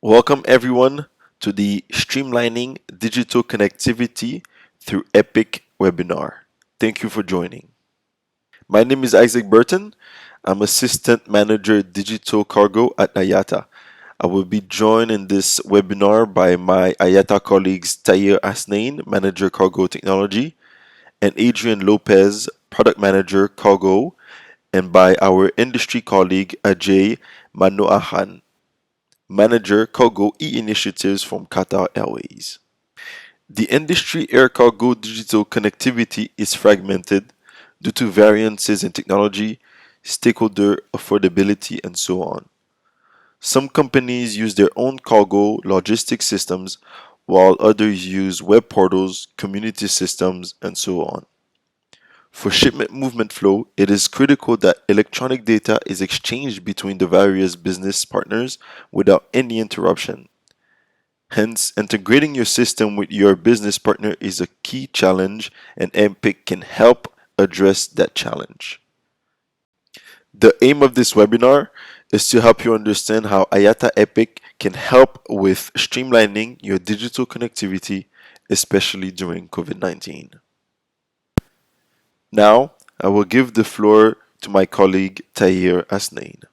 Welcome everyone to the Streamlining Digital Connectivity through Epic webinar. Thank you for joining. My name is Isaac Burton. I'm Assistant Manager Digital Cargo at Ayata. I will be joined in this webinar by my Ayata colleagues Tayer Asnain, Manager Cargo Technology, and Adrian Lopez, Product Manager Cargo, and by our industry colleague Ajay Manoahan, Manager Cargo E-Initiatives from Qatar Airways. The industry air cargo digital connectivity is fragmented due to variances in technology, stakeholder affordability, and so on. Some companies use their own cargo logistics systems, while others use web portals, community systems, and so on. For shipment movement flow, it is critical that electronic data is exchanged between the various business partners without any interruption. Hence, integrating your system with your business partner is a key challenge, and Epic can help address that challenge. The aim of this webinar is to help you understand how Ayata Epic can help with streamlining your digital connectivity, especially during COVID 19. Now, I will give the floor to my colleague Tahir Asnain.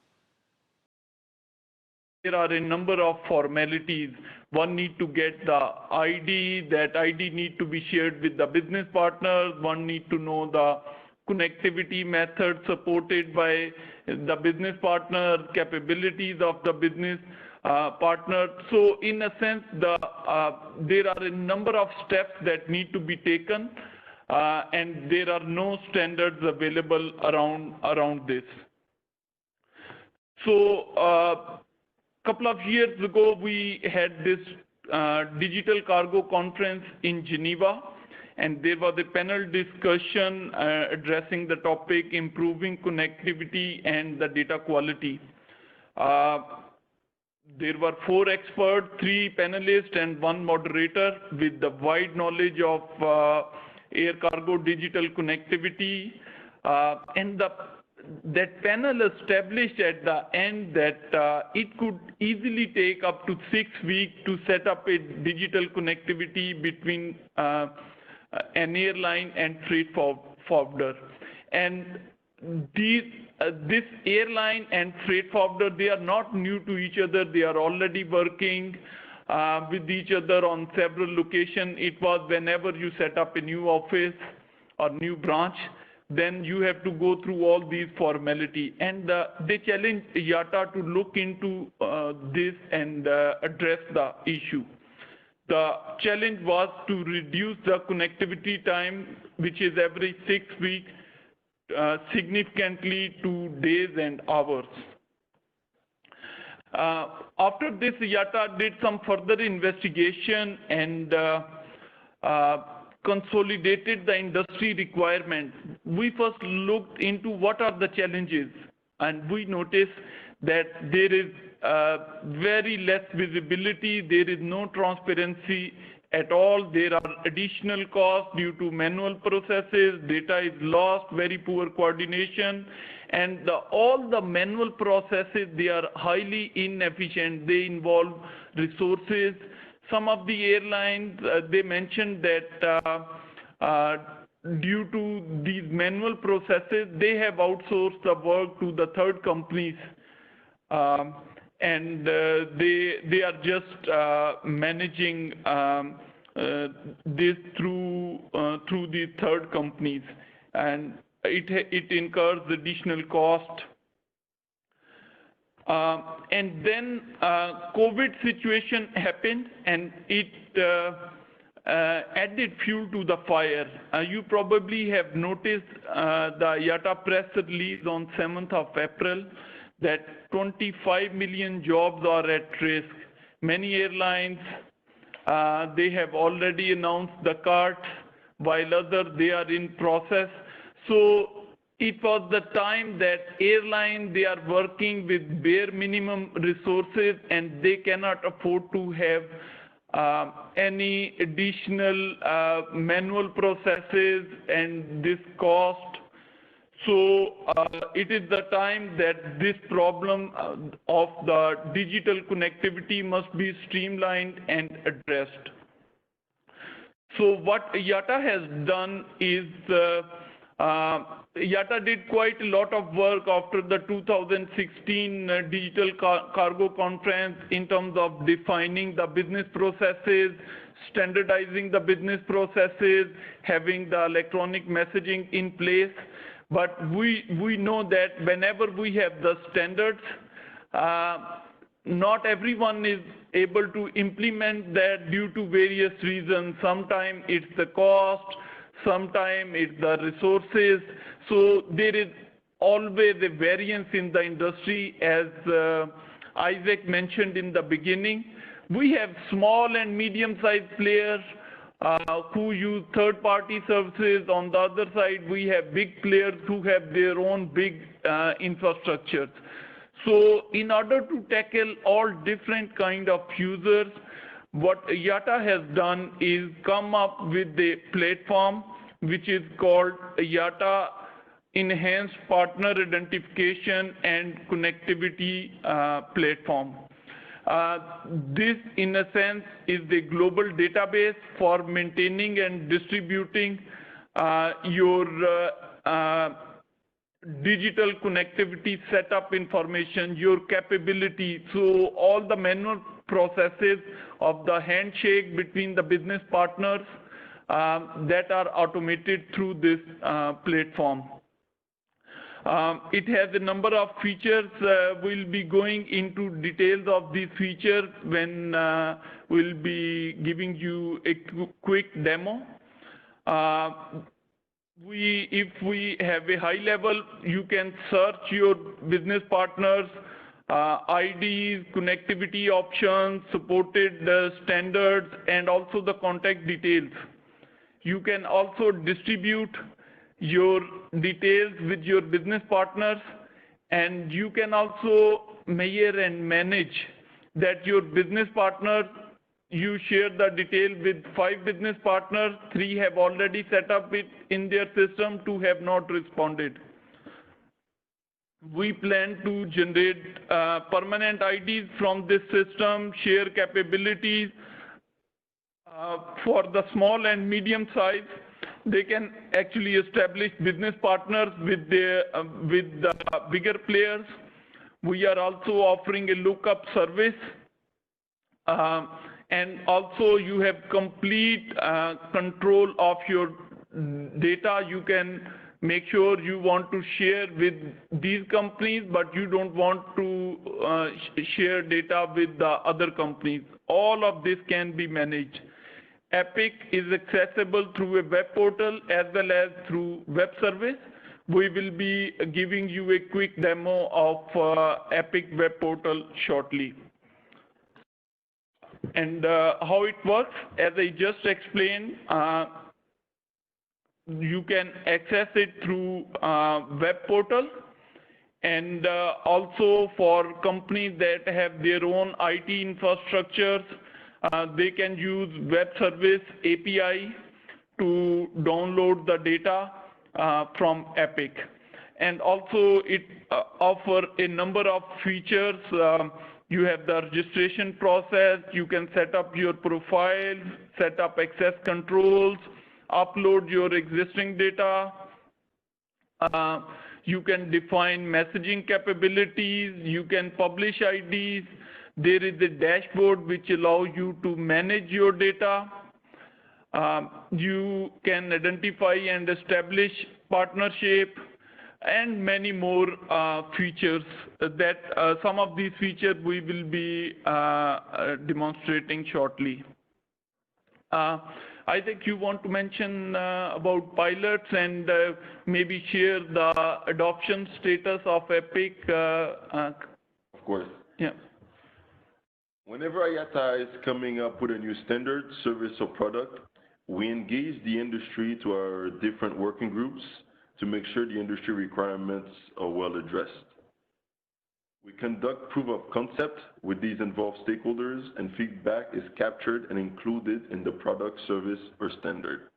There are a number of formalities. One need to get the ID, that ID need to be shared with the business partners. One need to know the connectivity method supported by the business partner, capabilities of the business partner. So in a sense, there are a number of steps that need to be taken, and there are no standards available around this. So couple of years ago, we had this digital cargo conference in Geneva, and there was a panel discussion addressing the topic improving connectivity and the data quality. There were 4 experts, 3 panelists, and 1 moderator with the wide knowledge of air cargo digital connectivity. And that panel established at the end that it could easily take up to 6 weeks to set up a digital connectivity between an airline and freight forwarder. And this airline and freight forwarder, they are not new to each other. They are already working with each other on several locations. It was whenever you set up a new office or new branch, then you have to go through all these formalities. And they challenge IATA to look into this and address the issue. The challenge was to reduce the connectivity time, which is every 6 weeks, significantly to days and hours. After this, IATA did some further investigation and consolidated the industry requirements. We first looked into what are the challenges, and we noticed that there is very less visibility, there is no transparency at all. There are additional costs due to manual processes, data is lost, very poor coordination, and all the manual processes, they are highly inefficient. They involve resources. Some of the airlines, they mentioned that due to these manual processes, they have outsourced the work to the third companies, and they are just managing this through the third companies, and it incurs additional cost. And then COVID situation happened, and it added fuel to the fire. You probably have noticed the IATA press release on 7th of April that 25 million jobs are at risk. Many airlines, they have already announced the cuts, while others, they are in process. So it was the time that airlines, they are working with bare minimum resources, and they cannot afford to have any additional manual processes and this cost. So it is the time that this problem of the digital connectivity must be streamlined and addressed. So what IATA has done is IATA did quite a lot of work after the 2016 Digital Cargo Conference in terms of defining the business processes, standardizing the business processes, having the electronic messaging in place. But we know that whenever we have the standards, not everyone is able to implement that due to various reasons. Sometimes it's the cost, sometimes it's the resources. So there is always a variance in the industry, as Isaac mentioned in the beginning. We have small and medium-sized players who use third-party services. On the other side, we have big players who have their own big infrastructures. So in order to tackle all different kind of users, what IATA has done is come up with a platform which is called IATA Enhanced Partner Identification and Connectivity Platform. This, in a sense, is the global database for maintaining and distributing your digital connectivity setup information, your capability. So all the manual processes of the handshake between the business partners that are automated through this platform. It has a number of features. We'll be going into details of these features when we'll be giving you a quick demo. If we have a high level, you can search your business partners, IDs, connectivity options, supported standards, and also the contact details. You can also distribute your details with your business partners, and you can also measure and manage that your business partners, you share the detail with 5 business partners, 3 have already set up it in their system, 2 have not responded. We plan to generate permanent IDs from this system, share capabilities. For the small and medium size, they can actually establish business partners with the bigger players. We are also offering a lookup service. And also you have complete control of your data. You can make sure you want to share with these companies, but you don't want to share data with the other companies. All of this can be managed. Epic is accessible through a web portal as well as through web service. We will be giving you a quick demo of Epic web portal shortly. And how it works, as I just explained, you can access it through web portal, and also for companies that have their own IT infrastructures, they can use web service API to download the data from Epic. And also it offers a number of features. You have the registration process. You can set up your profile, set up access controls, upload your existing data. You can define messaging capabilities. You can publish IDs. There is a dashboard which allows you to manage your data. You can identify and establish partnership, and many more features that some of these features we will be demonstrating shortly. I think you want to mention about pilots and maybe share the adoption status of Epic. Of course. Yeah. Whenever IATA is coming up with a new standard, service, or product, we engage the industry to our different working groups to make sure the industry requirements are well addressed. We conduct proof of concept with these involved stakeholders, and feedback is captured and included in the product, service, or standard.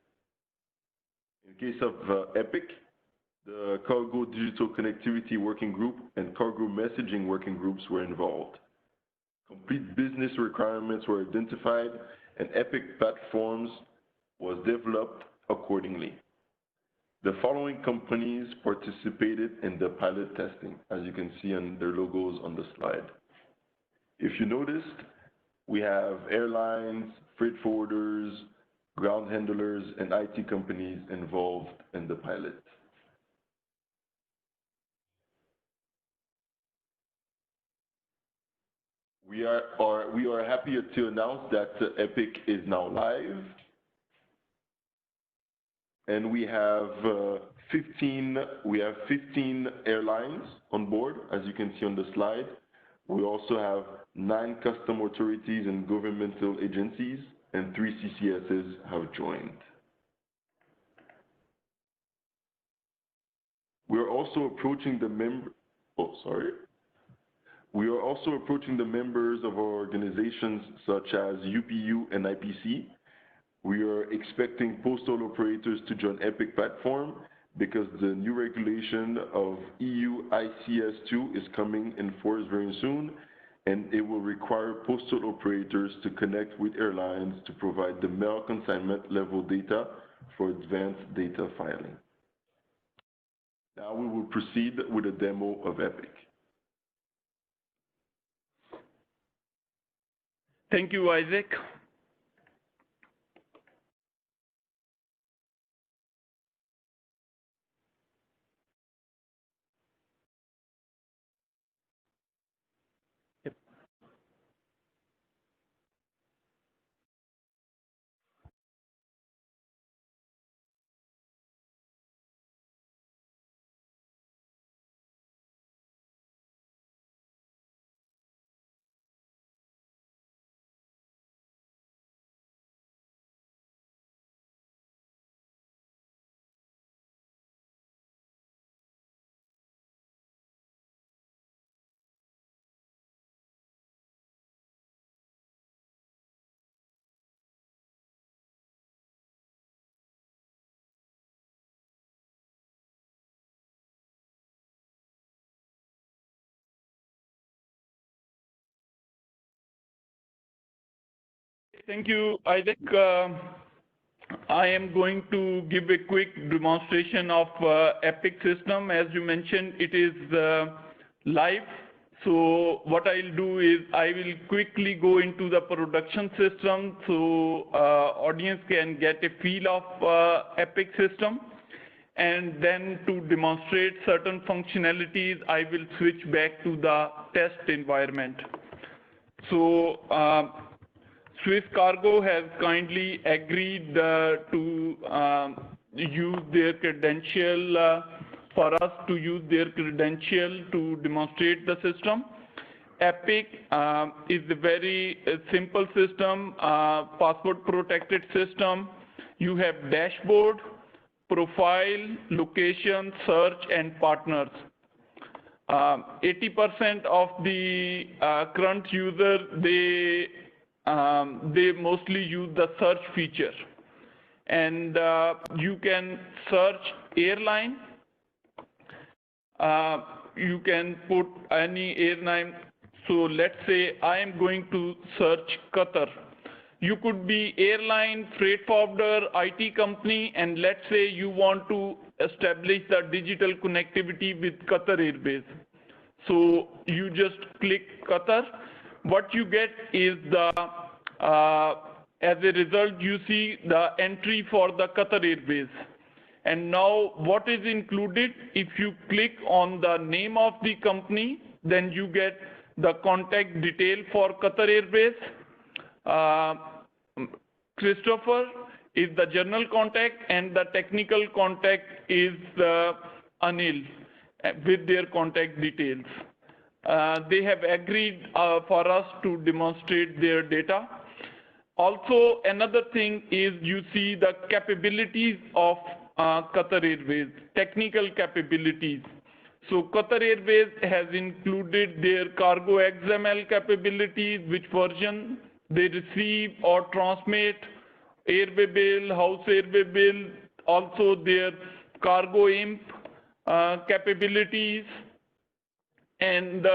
In case of Epic, The Cargo Digital Connectivity Working Group and Cargo Messaging Working Groups were involved. Complete business requirements were identified and EPIC platforms was developed accordingly. The following companies participated in the pilot testing, as you can see on their logos on the slide. If you noticed, we have airlines, freight forwarders, ground handlers, and IT companies involved in the pilot. We are happy to announce that EPIC is now live, and we have 15 airlines on board, as you can see on the slide. We also have 9 custom authorities and governmental agencies, and 3 CCSs have joined. We are also approaching the members of our organizations such as UPU and IPC. We are expecting postal operators to join EPIC platform because the new regulation of EU ICS2 is coming in force very soon, and it will require postal operators to connect with airlines to provide the mail consignment level data for advanced data filing. Now we will proceed with a demo of EPIC. Thank you, Isaac. Thank you, Isaac. I am going to give a quick demonstration of EPIC system. As you mentioned, it is live. So what I'll do is I will quickly go into the production system so audience can get a feel of EPIC system. And then to demonstrate certain functionalities, I will switch back to the test environment. So Swiss Cargo has kindly agreed to use their credential for us to use their credential to demonstrate the system. EPIC is a very simple system, password protected system. You have dashboard, profile, location, search, and partners. 80% of the current users, they mostly use the search feature. And you can search airline. You can put any airline. So let's say I am going to search Qatar. You could be airline, freight forwarder, IT company, and let's say you want to establish the digital connectivity with Qatar Airways. So you just click Qatar. What you get is the, as a result, you see the entry for the Qatar Airways. And now what is included, if you click on the name of the company, then you get the contact detail for Qatar Airways. Christopher is the general contact and the technical contact is Anil with their contact details. They have agreed for us to demonstrate their data. Also, another thing is you see the capabilities of Qatar Airways, technical capabilities. So Qatar Airways has included their cargo XML capabilities, which version they receive or transmit, airway bill, house airway bill, also their cargo imp, capabilities, and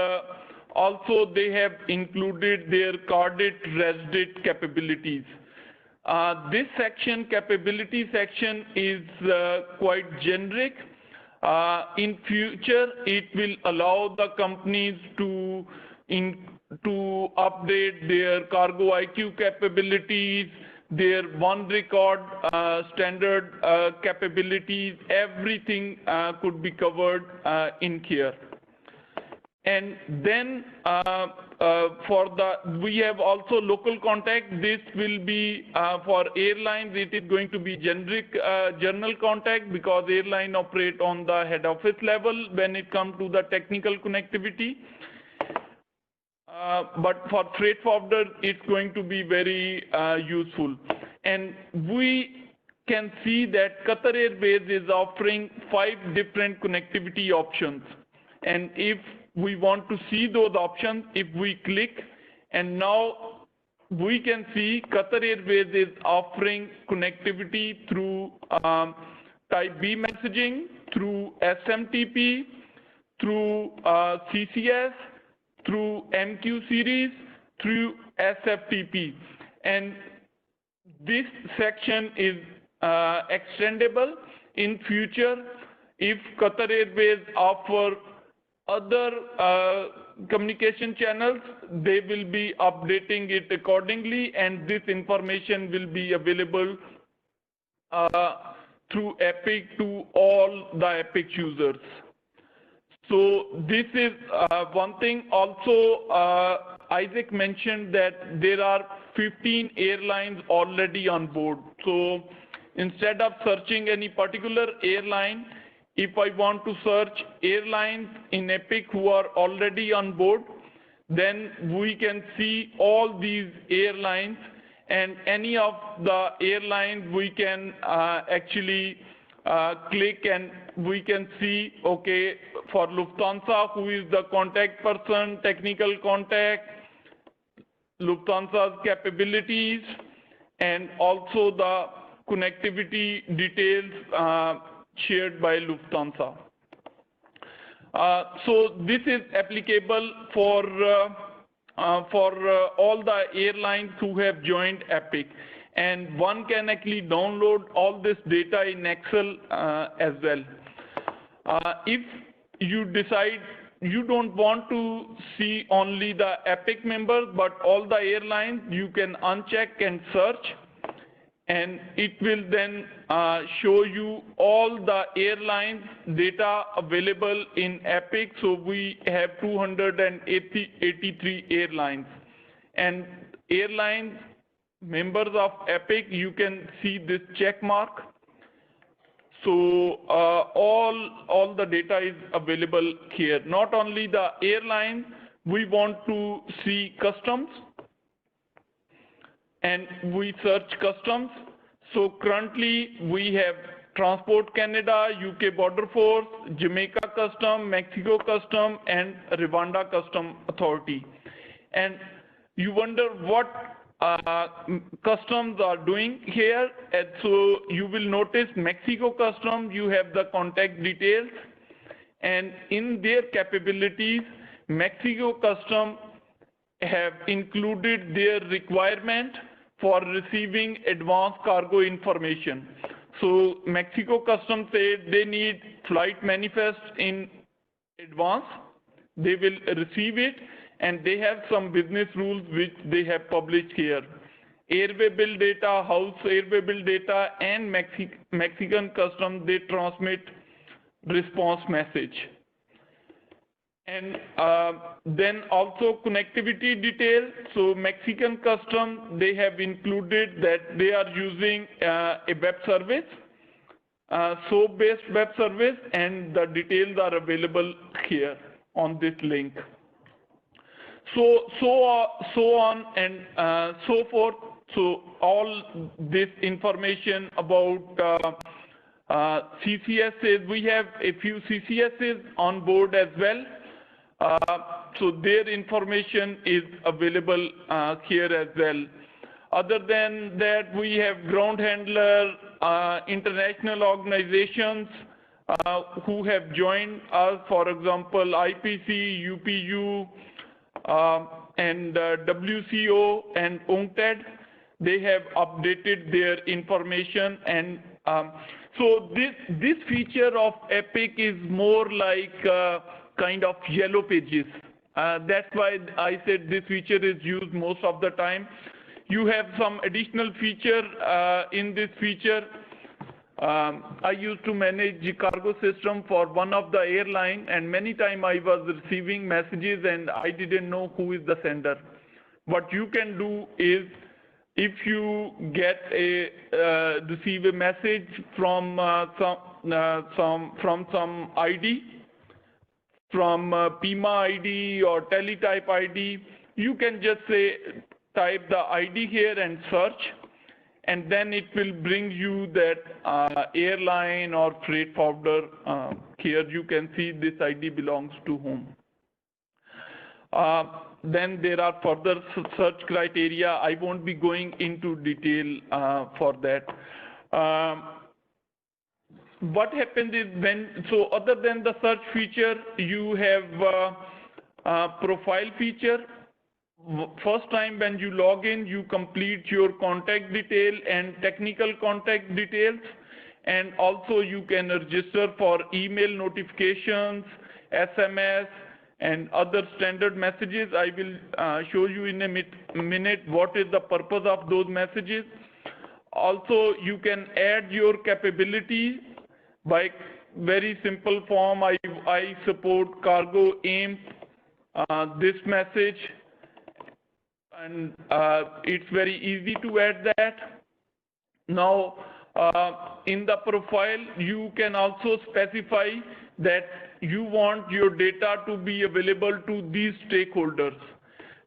also they have included their carded resident capabilities. This section, capability section, is quite generic. In future, it will allow the companies to update their cargo IQ capabilities, their one record standard capabilities. Everything could be covered in here. And then we have also local contact. This will be for airlines. It is going to be generic general contact because airline operate on the head office level when it comes to the technical connectivity. But for freight forwarder, it's going to be very useful. And we can see that Qatar Airways is offering 5 different connectivity options. And if we want to see those options, if we click, and now we can see Qatar Airways is offering connectivity through Type B messaging, through SMTP, through CCS, through MQ series, through SFTP. And this section is extendable in future. If Qatar Airways offer other communication channels, they will be updating it accordingly, and this information will be available through Epic to all the Epic users. So this is one thing. Also, Isaac mentioned that there are 15 airlines already on board. So instead of searching any particular airline, if I want to search airlines in Epic who are already on board, then we can see all these airlines, and any of the airlines we can actually click, and we can see, okay, for Lufthansa, who is the contact person, technical contact, Lufthansa's capabilities, and also the connectivity details shared by Lufthansa. So this is applicable for all the airlines who have joined Epic, and one can actually download all this data in Excel as well. If you decide you don't want to see only the Epic members but all the airlines, you can uncheck and search, and it will then show you all the airlines data available in Epic. So we have 283 airlines, and airlines members of Epic, you can see this check mark. So all the data is available here. Not only the airline, we want to see customs, and we search customs. So currently we have Transport Canada, UK Border Force, Jamaica Custom, Mexico Custom, and Rwanda Custom Authority. And you wonder what customs are doing here. And so you will notice Mexico Custom, you have the contact details, and in their capabilities, Mexico Custom have included their requirement for receiving advanced cargo information. So Mexico Customs said they need flight manifest in advance. They will receive it, and they have some business rules which they have published here. Airway bill data, house airway bill data, and Mexican Customs, they transmit response message. And then also connectivity details. So Mexican Customs, they have included that they are using a web service, SOAP-based web service, and the details are available here on this link. So on and so forth. So all this information about CCSs, we have a few CCSs on board as well. So their information is available here as well. Other than that, we have ground handler, international organizations, who have joined us, for example, IPC, UPU, and WCO and UNCTAD. They have updated their information, and so this feature of Epic is more like kind of yellow pages. That's why I said this feature is used most of the time. You have some additional feature in this feature. I used to manage the cargo system for one of the airline, and many times I was receiving messages and I didn't know who is the sender. What you can do is, if you get receive a message from some ID, from PIMA ID or teletype ID, you can just say type the ID here and search, and then it will bring you that airline or freight forwarder. Here you can see this ID belongs to whom. Then there are further search criteria. I won't be going into detail for that. What happens is so other than the search feature, you have profile feature. First time when you log in, you complete your contact detail and technical contact details, and also you can register for email notifications, SMS, and other standard messages. I will show you in a minute what is the purpose of those messages. Also, you can add your capabilities by very simple form. I support cargo AIM, this message, and it's very easy to add that. Now, in the profile, you can also specify that you want your data to be available to these stakeholders.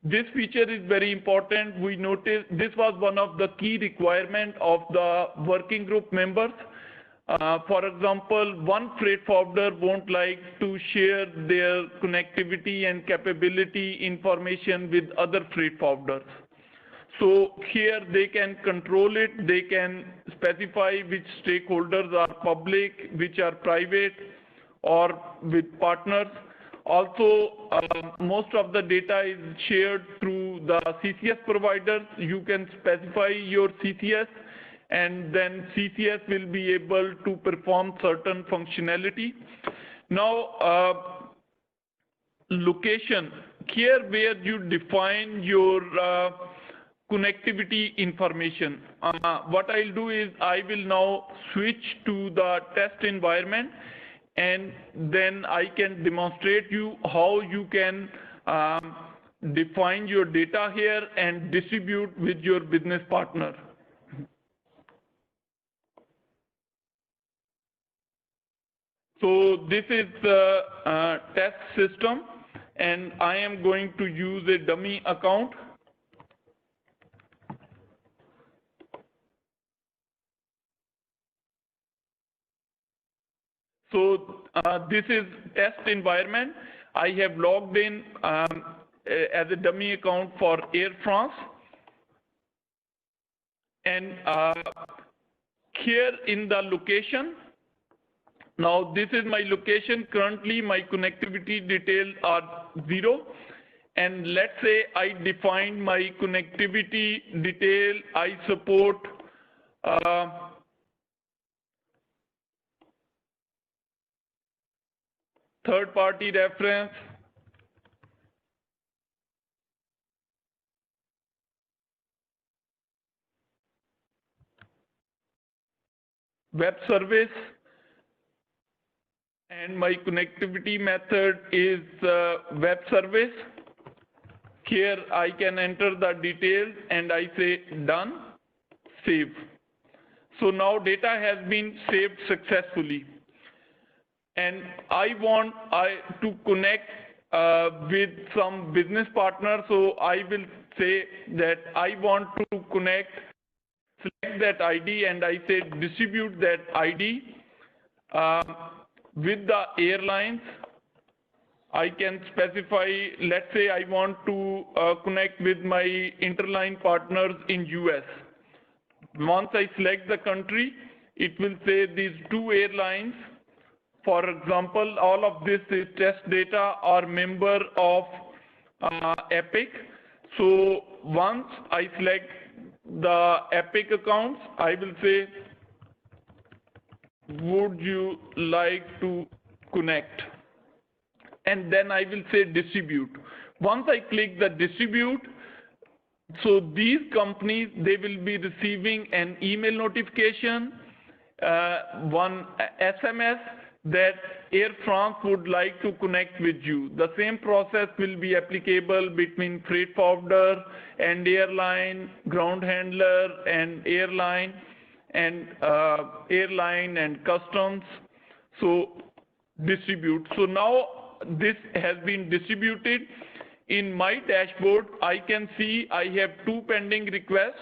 This feature is very important. We noticed this was one of the key requirements of the working group members. For example, one freight forwarder won't like to share their connectivity and capability information with other freight forwarders. So here they can control it. They can specify which stakeholders are public, which are private, or with partners. Also, most of the data is shared through the CCS providers. You can specify your CCS, and then CCS will be able to perform certain functionality. Now, location. Here where you define your connectivity information. What I'll do is I will now switch to the test environment, and then I can demonstrate you how you can define your data here and distribute with your business partner. So this is the test system, and I am going to use a dummy account. So this is test environment. I have logged in as a dummy account for Air France. And here in the location, now this is my location. Currently my connectivity details are 0. And let's say I define my connectivity detail. I support third-party reference, web service, and my connectivity method is web service. Here I can enter the details and I say done, save. So now data has been saved successfully. And I want to connect with some business partner. So I will say that I want to connect, select that ID, and I say distribute that ID with the airlines. I can specify, let's say I want to connect with my interline partners in US. Once I select the country, it will say these 2 airlines For example, all of this is test data or member of Epic. So once I select the Epic accounts, I will say, would you like to connect? And then I will say distribute. Once I click the distribute, so these companies, they will be receiving an email notification, one SMS that Air France would like to connect with you. The same process will be applicable between freight forwarder and airline, ground handler and airline and customs. So distribute. So now this has been distributed. In my dashboard, I can see I have 2 pending requests.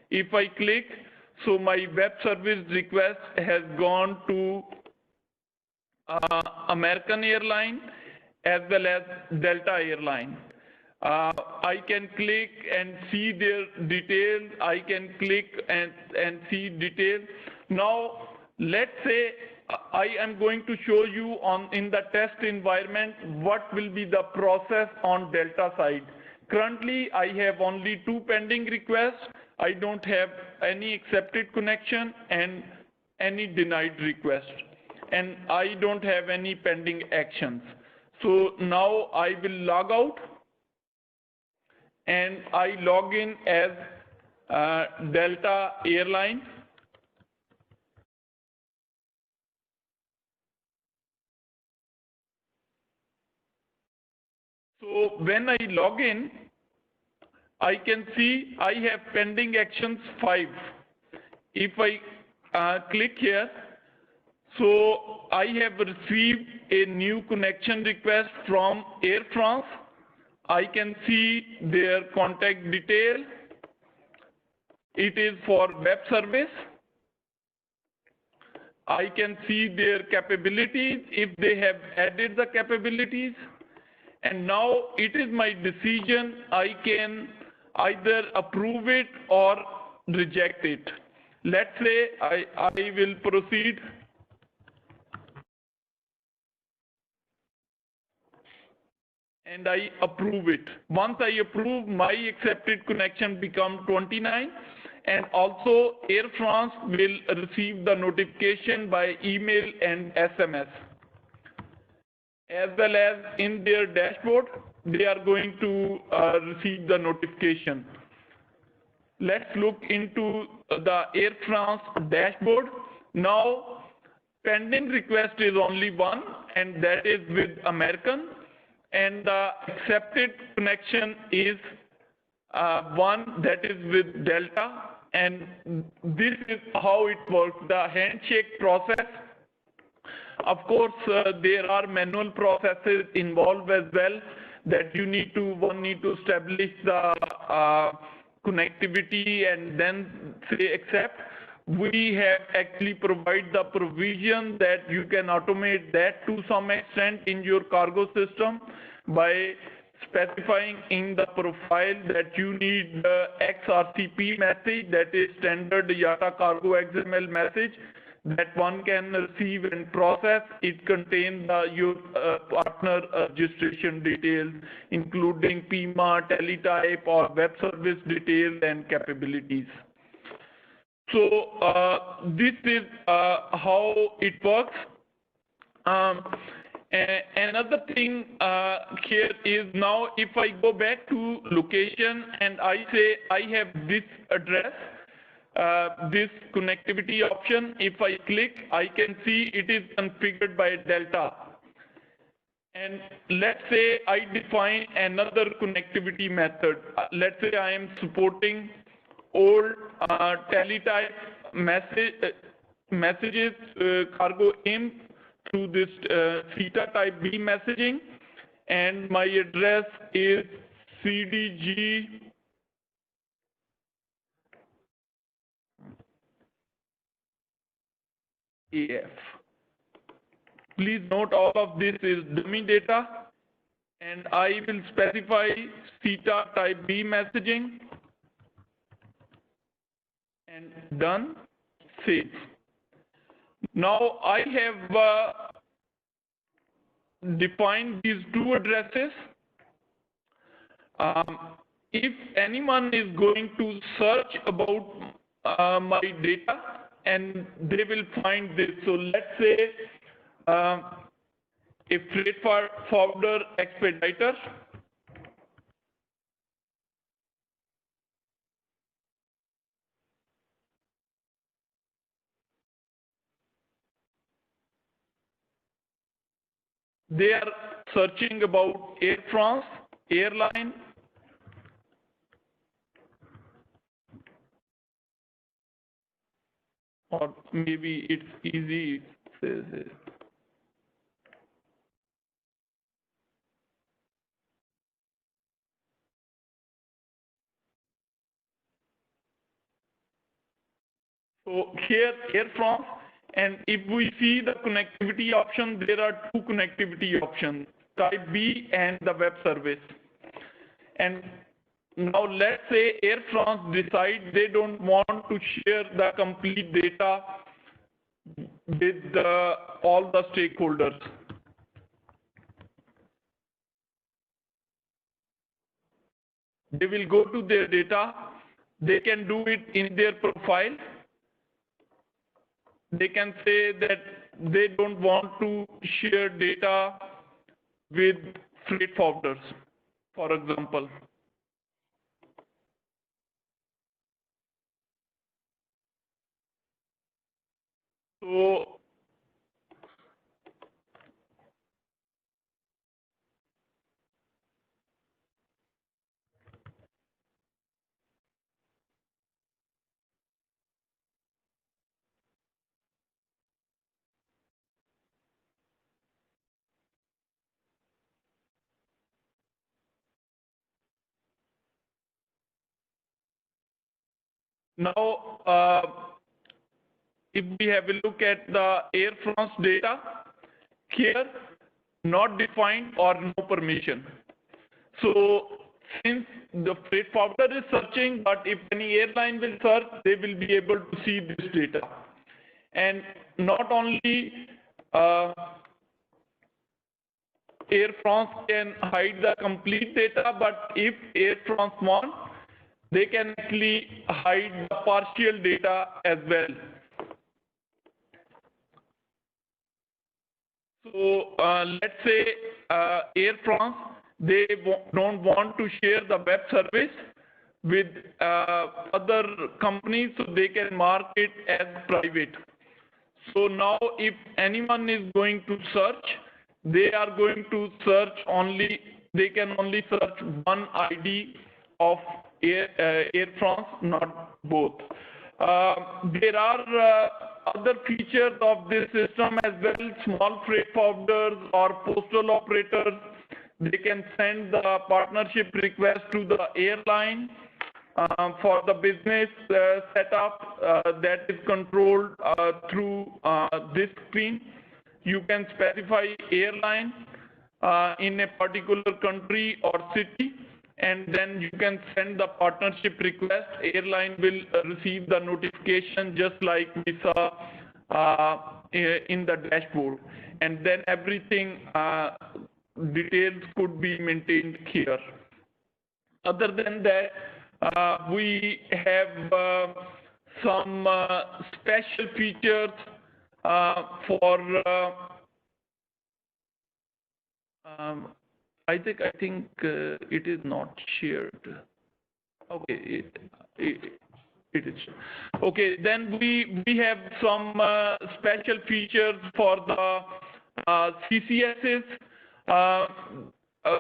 If I click, so my web service request has gone to American Airline as well as Delta Airline. I can click and see their details. I can click and see details. Now, let's say I am going to show you in the test environment what will be the process on Delta side. Currently, I have only 2 pending requests. I don't have any accepted connection and any denied request. And I don't have any pending actions. So now I will log out and I log in as Delta Airline. So when I log in, I can see I have pending actions 5. If I click here, so I have received a new connection request from Air France. I can see their contact detail. It is for web service. I can see their capabilities if they have added the capabilities. And now it is my decision. I can either approve it or reject it. Let's say I will proceed. And I approve it. Once I approve, my accepted connection become 29. And also Air France will receive the notification by email and SMS. As well as in their dashboard, they are going to receive the notification. Let's look into the Air France dashboard. Now, pending request is only 1, and that is with American. And the accepted connection is 1, that is with Delta. And this is how it works, the handshake process. Of course, there are manual processes involved as well that one need to establish the connectivity and then say accept. We have actually provided the provision that you can automate that to some extent in your cargo system by specifying in the profile that you need the XRCP message, that is standard IATA cargo XML message, that one can receive and process. It contains your partner registration details, including PIMA, teletype, or web service details and capabilities. So this is how it works. Another thing here is now if I go back to location and I say I have this address, this connectivity option, if I click, I can see it is configured by Delta. And let's say I define another connectivity method. Let's say I am supporting old teletype messages, cargo IMP through this CETA type B messaging, and my address is CDG AF. Please note all of this is dummy data, and I will specify CETA type B messaging, and done, save. Now I have define these two addresses. If anyone is going to search about my data, and they will find this. So let's say a freight forwarder expediter. They are searching about Air France airline, or maybe it's easy. It says it. So here Air France, and if we see the connectivity option, there are two connectivity options, type B and the web service. And now let's say Air France decide they don't want to share the complete data with all the stakeholders. They will go to their data. They can do it in their profile. They can say that they don't want to share data with freight forwarders, for example. So now, if we have a look at the Air France data, here, not defined or no permission. So since the freight forwarder is searching, but if any airline will search, they will be able to see this data. And not only Air France can hide the complete data, but if Air France wants, they can actually hide the partial data as well. So let's say Air France, they don't want to share the web service with other companies, so they can mark it as private. So now if anyone is going to search, they are going to search only, they can only search one ID of Air France, not both. There are other features of this system as well. Small freight forwarders or postal operators, they can send the partnership request to the airline for the business setup that is controlled through this screen. You can specify airline in a particular country or city, and then you can send the partnership request. Airline will receive the notification just like we saw in the dashboard, and then everything details could be maintained here. Other than that, we have some special features for I think it is not shared. Okay, it is. Okay, then we have some special features for the CCSs.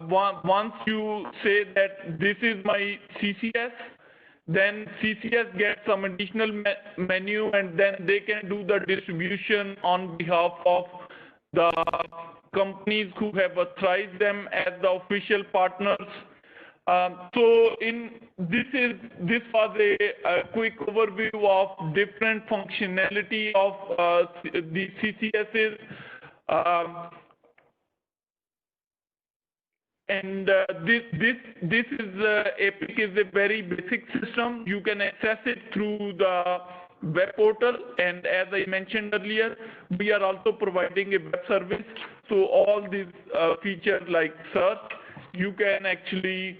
Once you say that this is my CCS, then CCS gets some additional menu, and then they can do the distribution on behalf of the companies who have authorized them as the official partners. So this was a quick overview of different functionality of the CCSs. And this is EPIC is a very basic system. You can access it through the web portal, and as I mentioned earlier, we are also providing a web service. So all these features like search, you can actually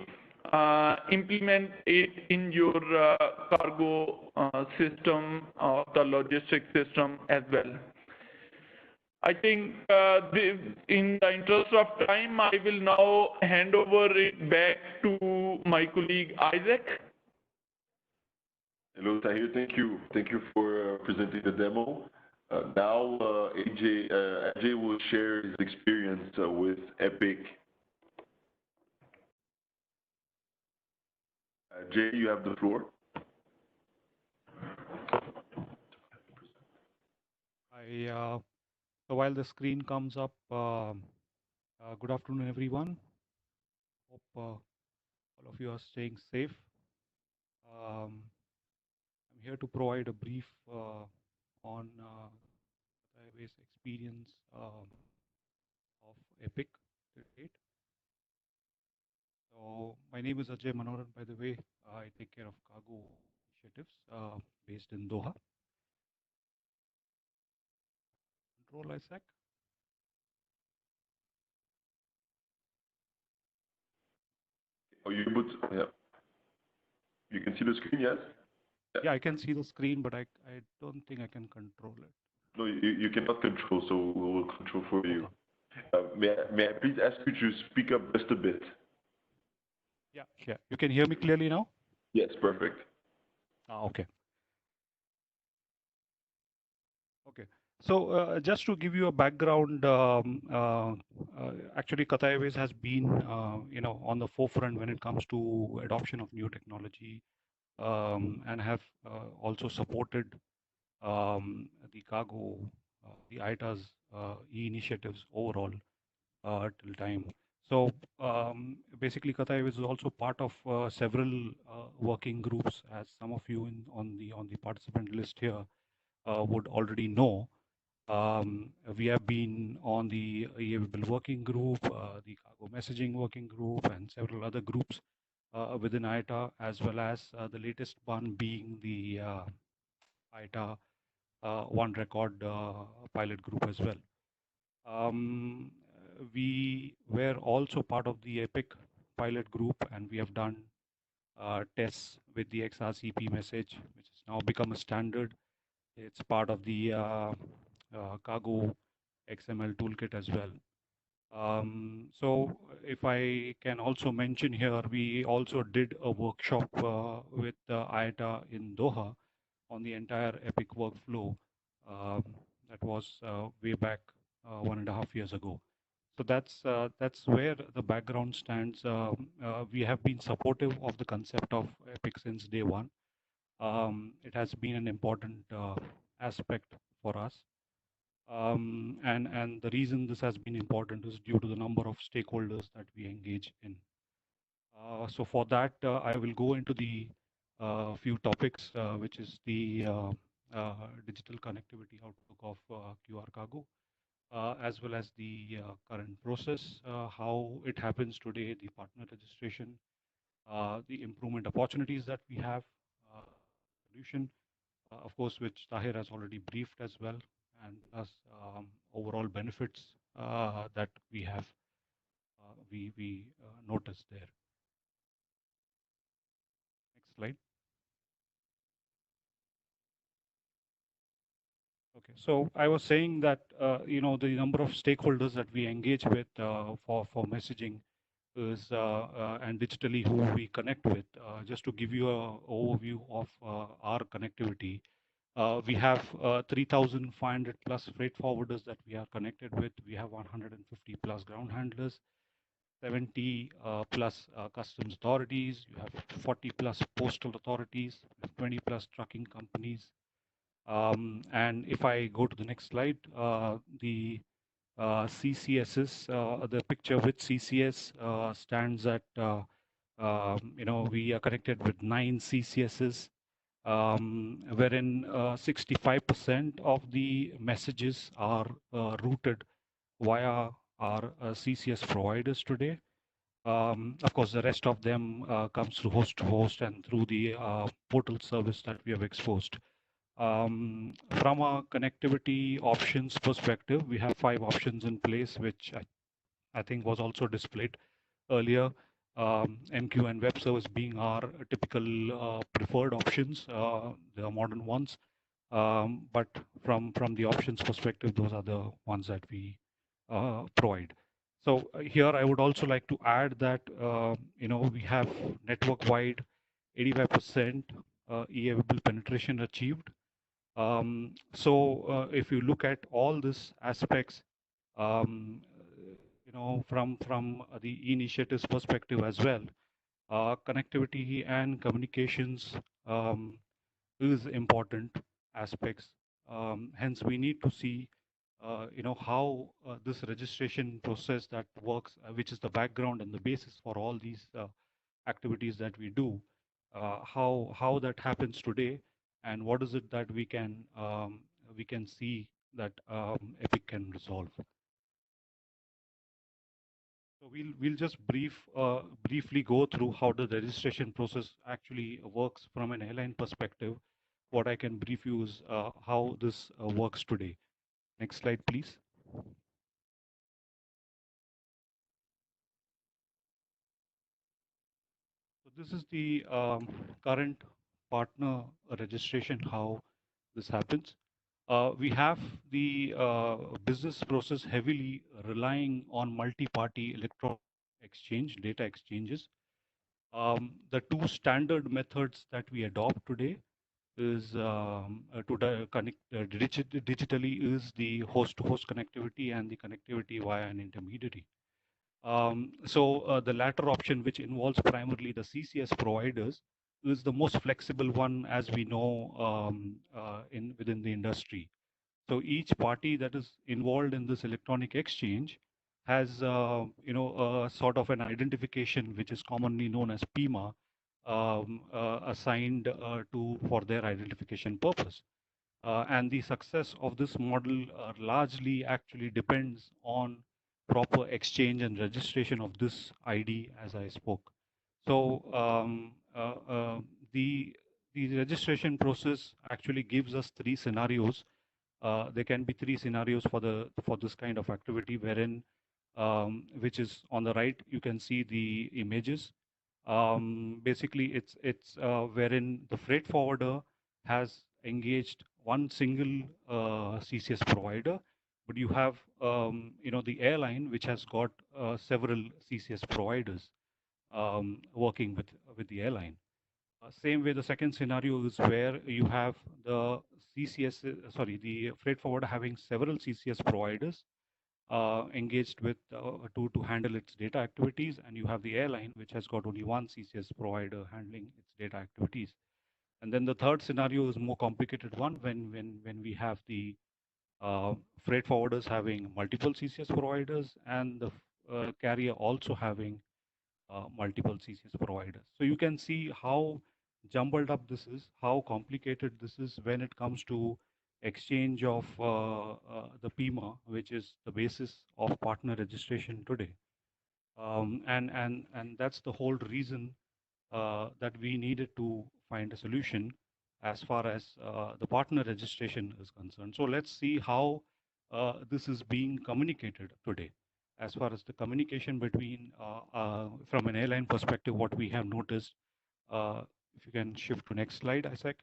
implement it in your cargo system or the logistics system as well. I think in the interest of time, I will now hand over it back to my colleague Isaac. Hello, Tahir. Thank you. Thank you for presenting the demo. Now, Ajay will share his experience with Epic. Jay, you have the floor. So while the screen comes up, good afternoon, everyone. Hope all of you are staying safe. I'm here to provide a brief on Highway's experience of Epic to date. So my name is Ajay Manoran, by the way. I take care of cargo initiatives based in Doha. Control Isaac. Are you able to? Yeah. You can see the screen, yes? Yeah, I can see the screen, but I don't think I can control it. No, you cannot control, so we will control for you. May I please ask you to speak up just a bit? Yeah, sure. You can hear me clearly now? Yes, perfect. Okay. Okay. So just to give you a background, actually Qatar Airways has been, on the forefront when it comes to adoption of new technology, and have also supported the cargo, the ITA's e-initiatives overall till time. So basically, Qatar Airways is also part of several working groups, as some of you on the participant list here would already know. We have been on the EAVable working group, the cargo messaging working group, and several other groups within ITA, as well as the latest one being the ITA One Record pilot group as well. We were also part of the EPIC pilot group, and we have done tests with the XRCP message, which has now become a standard. It's part of the cargo XML toolkit as well. So if I can also mention here, we also did a workshop with IATA in Doha on the entire Epic workflow. That was way back 1.5 years ago. So that's where the background stands. We have been supportive of the concept of Epic since day one. It has been an important aspect for us. And the reason this has been important is due to the number of stakeholders that we engage in. So for that, I will go into the few topics, which is the digital connectivity outlook of QR Cargo, as well as the current process, how it happens today, the partner registration, the improvement opportunities that we have, solution, of course, which Tahir has already briefed as well, and plus overall benefits that we have, we noticed there. Next slide. Okay, so I was saying that the number of stakeholders that we engage with for messaging is and digitally who we connect with. Just to give you an overview of our connectivity, we have 3,500 plus freight forwarders that we are connected with. We have 150 plus ground handlers, 70 plus customs authorities. You have 40 plus postal authorities, 20 plus trucking companies. And if I go to the next slide, the CCSs, the picture with CCS stands at, we are connected with 9 CCSs, wherein 65% of the messages are routed via our CCS providers today. Of course, the rest of them comes through host to host and through the portal service that we have exposed. From a connectivity options perspective, we have 5 options in place, which I think was also displayed earlier. MQ and web service being our typical preferred options, the modern ones. But from the options perspective, those are the ones that we provide. So here I would also like to add that we have network-wide 85% e-available penetration achieved. So if you look at all these aspects, um, from the initiatives perspective as well, connectivity and communications is important aspects. Hence, we need to see, how this registration process that works, which is the background and the basis for all these activities that we do, how that happens today, and what is it that we can see that Epic can resolve. So we'll just briefly go through how the registration process actually works from an airline perspective. What I can brief you is how this works today. Next slide, please. So this is the current partner registration, how this happens. We have the business process heavily relying on multi-party electronic exchange, data exchanges. The two standard methods that we adopt today is to connect digitally is the host-to-host connectivity and the connectivity via an intermediary. So the latter option, which involves primarily the CCS providers, is the most flexible one, as we know within the industry. So each party that is involved in this electronic exchange has, a sort of an identification, which is commonly known as PIMA, assigned to for their identification purpose. And the success of this model largely actually depends on proper exchange and registration of this ID, as I spoke. So the registration process actually gives us three scenarios. There can be three scenarios for this kind of activity, wherein which is on the right, you can see the images. Basically, it's wherein the freight forwarder has engaged one single CCS provider, but you have the airline which has got several CCS providers working with the airline. Same way, the second scenario is where you have the the freight forwarder having several CCS providers engaged with to handle its data activities, and you have the airline which has got only one CCS provider handling its data activities. And then the third scenario is more complicated one when we have the freight forwarders having multiple CCS providers and the carrier also having multiple CCS providers. So you can see how jumbled up this is, how complicated this is when it comes to exchange of the PIMA, which is the basis of partner registration today. And that's the whole reason that we needed to find a solution as far as the partner registration is concerned. So let's see how this is being communicated today. As far as the communication between, from an airline perspective, what we have noticed, if you can shift to next slide, Isaac.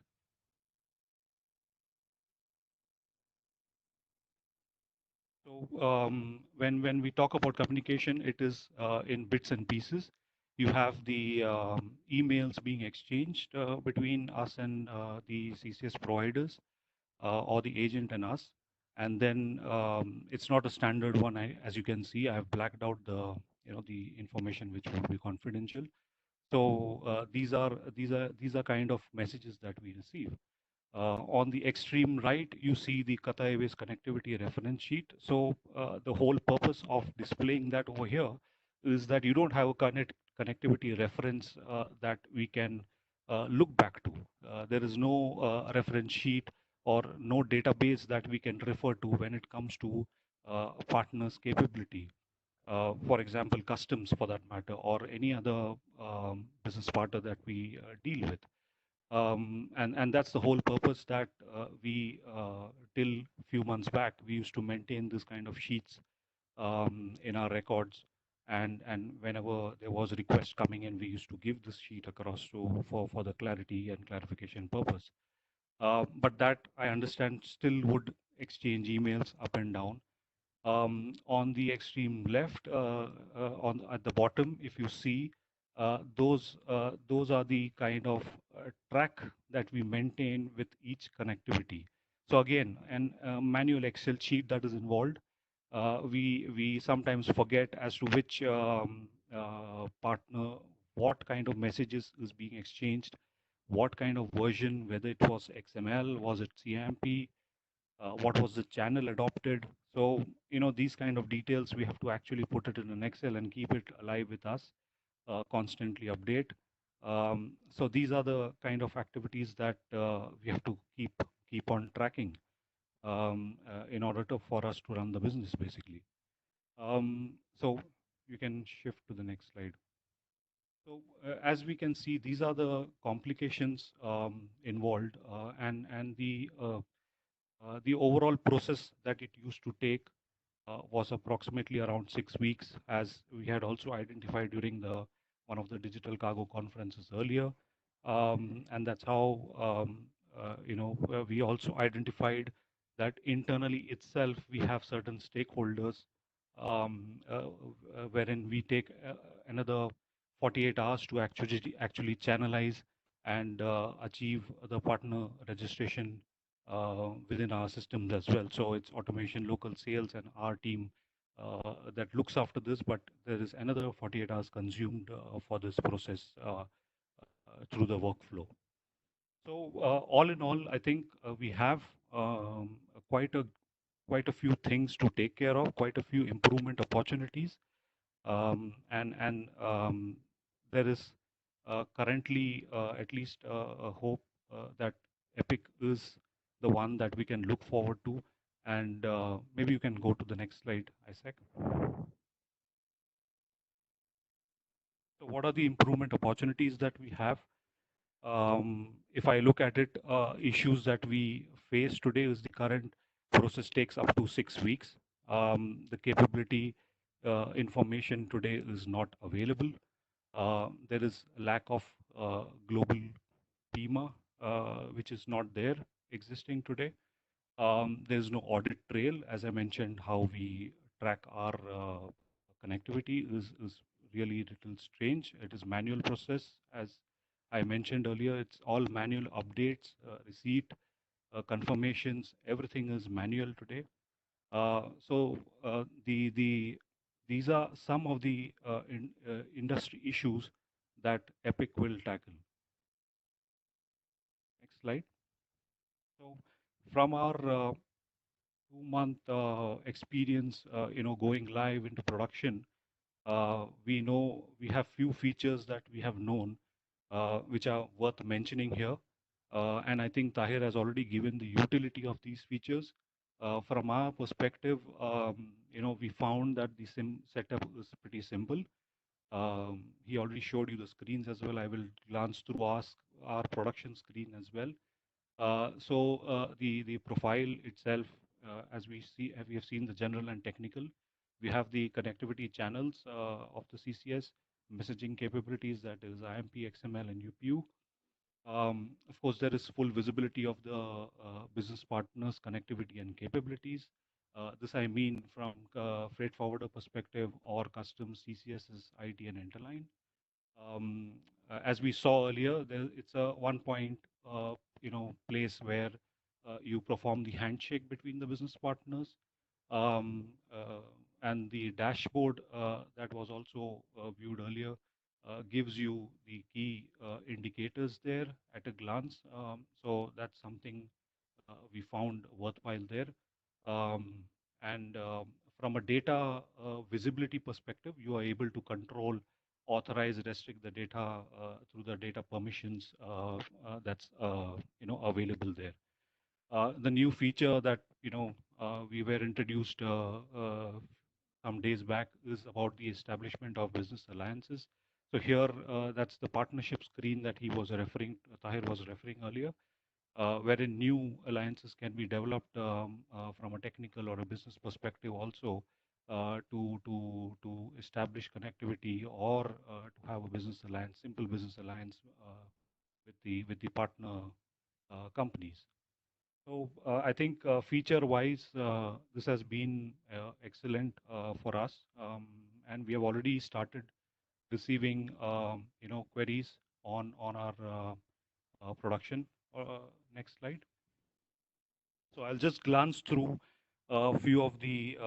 So when we talk about communication, it is in bits and pieces. You have the emails being exchanged between us and the CCS providers or the agent and us. And then it's not a standard one. As you can see, I have blacked out the information which will be confidential. So these are kind of messages that we receive. On the extreme right, you see the Qatar Airways connectivity reference sheet. So the whole purpose of displaying that over here is that you don't have a connectivity reference that we can look back to. There is no reference sheet or no database that we can refer to when it comes to a partner's capability. For example, customs for that matter, or any other business partner that we deal with. And that's the whole purpose that we till few months back we used to maintain this kind of sheets in our records, and whenever there was a request coming in, we used to give this sheet across to for the clarity and clarification purpose. But that I understand still would exchange emails up and down. On the extreme left, on at the bottom, if you see, those are the kind of track that we maintain with each connectivity. So again, an manual Excel sheet that is involved. We sometimes forget as to which partner, what kind of messages is being exchanged, what kind of version, whether it was XML, was it CMP, what was the channel adopted. So, these kind of details, we have to actually put it in an Excel and keep it alive with us, constantly update. So these are the kind of activities that we have to keep on tracking in order for us to run the business, basically. So you can shift to the next slide. So as we can see, these are the complications involved, and the overall process that it used to take was approximately around 6 weeks, as we had also identified during the one of the digital cargo conferences earlier. And that's how we also identified that internally itself we have certain stakeholders, wherein we take another 48 hours to actually channelize and achieve the partner registration within our systems as well. So it's automation, local sales, and our team that looks after this, but there is another 48 hours consumed for this process through the workflow. So all in all, I think we have quite a quite a few things to take care of, quite a few improvement opportunities, and there is currently at least a hope that Epic is the one that we can look forward to. And maybe you can go to the next slide, Isaac. So what are the improvement opportunities that we have? If I look at it, issues that we face today is the current process takes up to 6 weeks. The capability information today is not available. There is lack of global PIMA, which is not there existing today. There's no audit trail, as I mentioned. How we track our connectivity is really a little strange. It is manual process, as I mentioned earlier. It's all manual updates, receipt, confirmations. Everything is manual today. So these are some of the industry issues that Epic will tackle. Next slide. So from our 2-month experience, going live into production, we know we have few features that we have known, which are worth mentioning here. And I think Tahir has already given the utility of these features. From our perspective, we found that the setup is pretty simple. He already showed you the screens as well. I will glance through our production screen as well. So the profile itself, as we have seen the general and technical. We have the connectivity channels of the CCS, messaging capabilities, that is IMP, XML, and UPU. Of course, there is full visibility of the business partners' connectivity and capabilities. This I mean from freight forwarder perspective or customs, CCS's IT and interline. As we saw earlier, it's a one point place where you perform the handshake between the business partners, um, and the dashboard that was also viewed earlier gives you the key indicators there at a glance. So that's something we found worthwhile there. Um, and from a data visibility perspective, you are able to control, authorize, restrict the data through the data permissions that's available there. The new feature that we were introduced some days back is about the establishment of business alliances. So here, that's the partnership screen that Tahir was referring earlier, wherein new alliances can be developed from a technical or a business perspective also, to establish connectivity or to have a business alliance, simple business alliance with the partner companies. So I think feature-wise, this has been excellent for us, and we have already started receiving queries on our production. Next slide. So I'll just glance through a few of the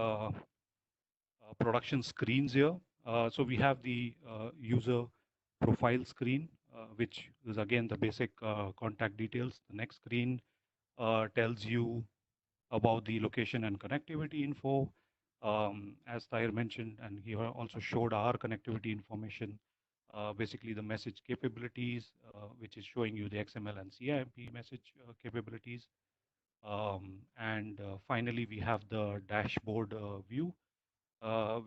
production screens here. So we have the user profile screen, which is again the basic contact details. The next screen tells you about the location and connectivity info. As Tahir mentioned, and he also showed our connectivity information, basically the message capabilities, which is showing you the XML and CIMP message capabilities. And finally, we have the dashboard view,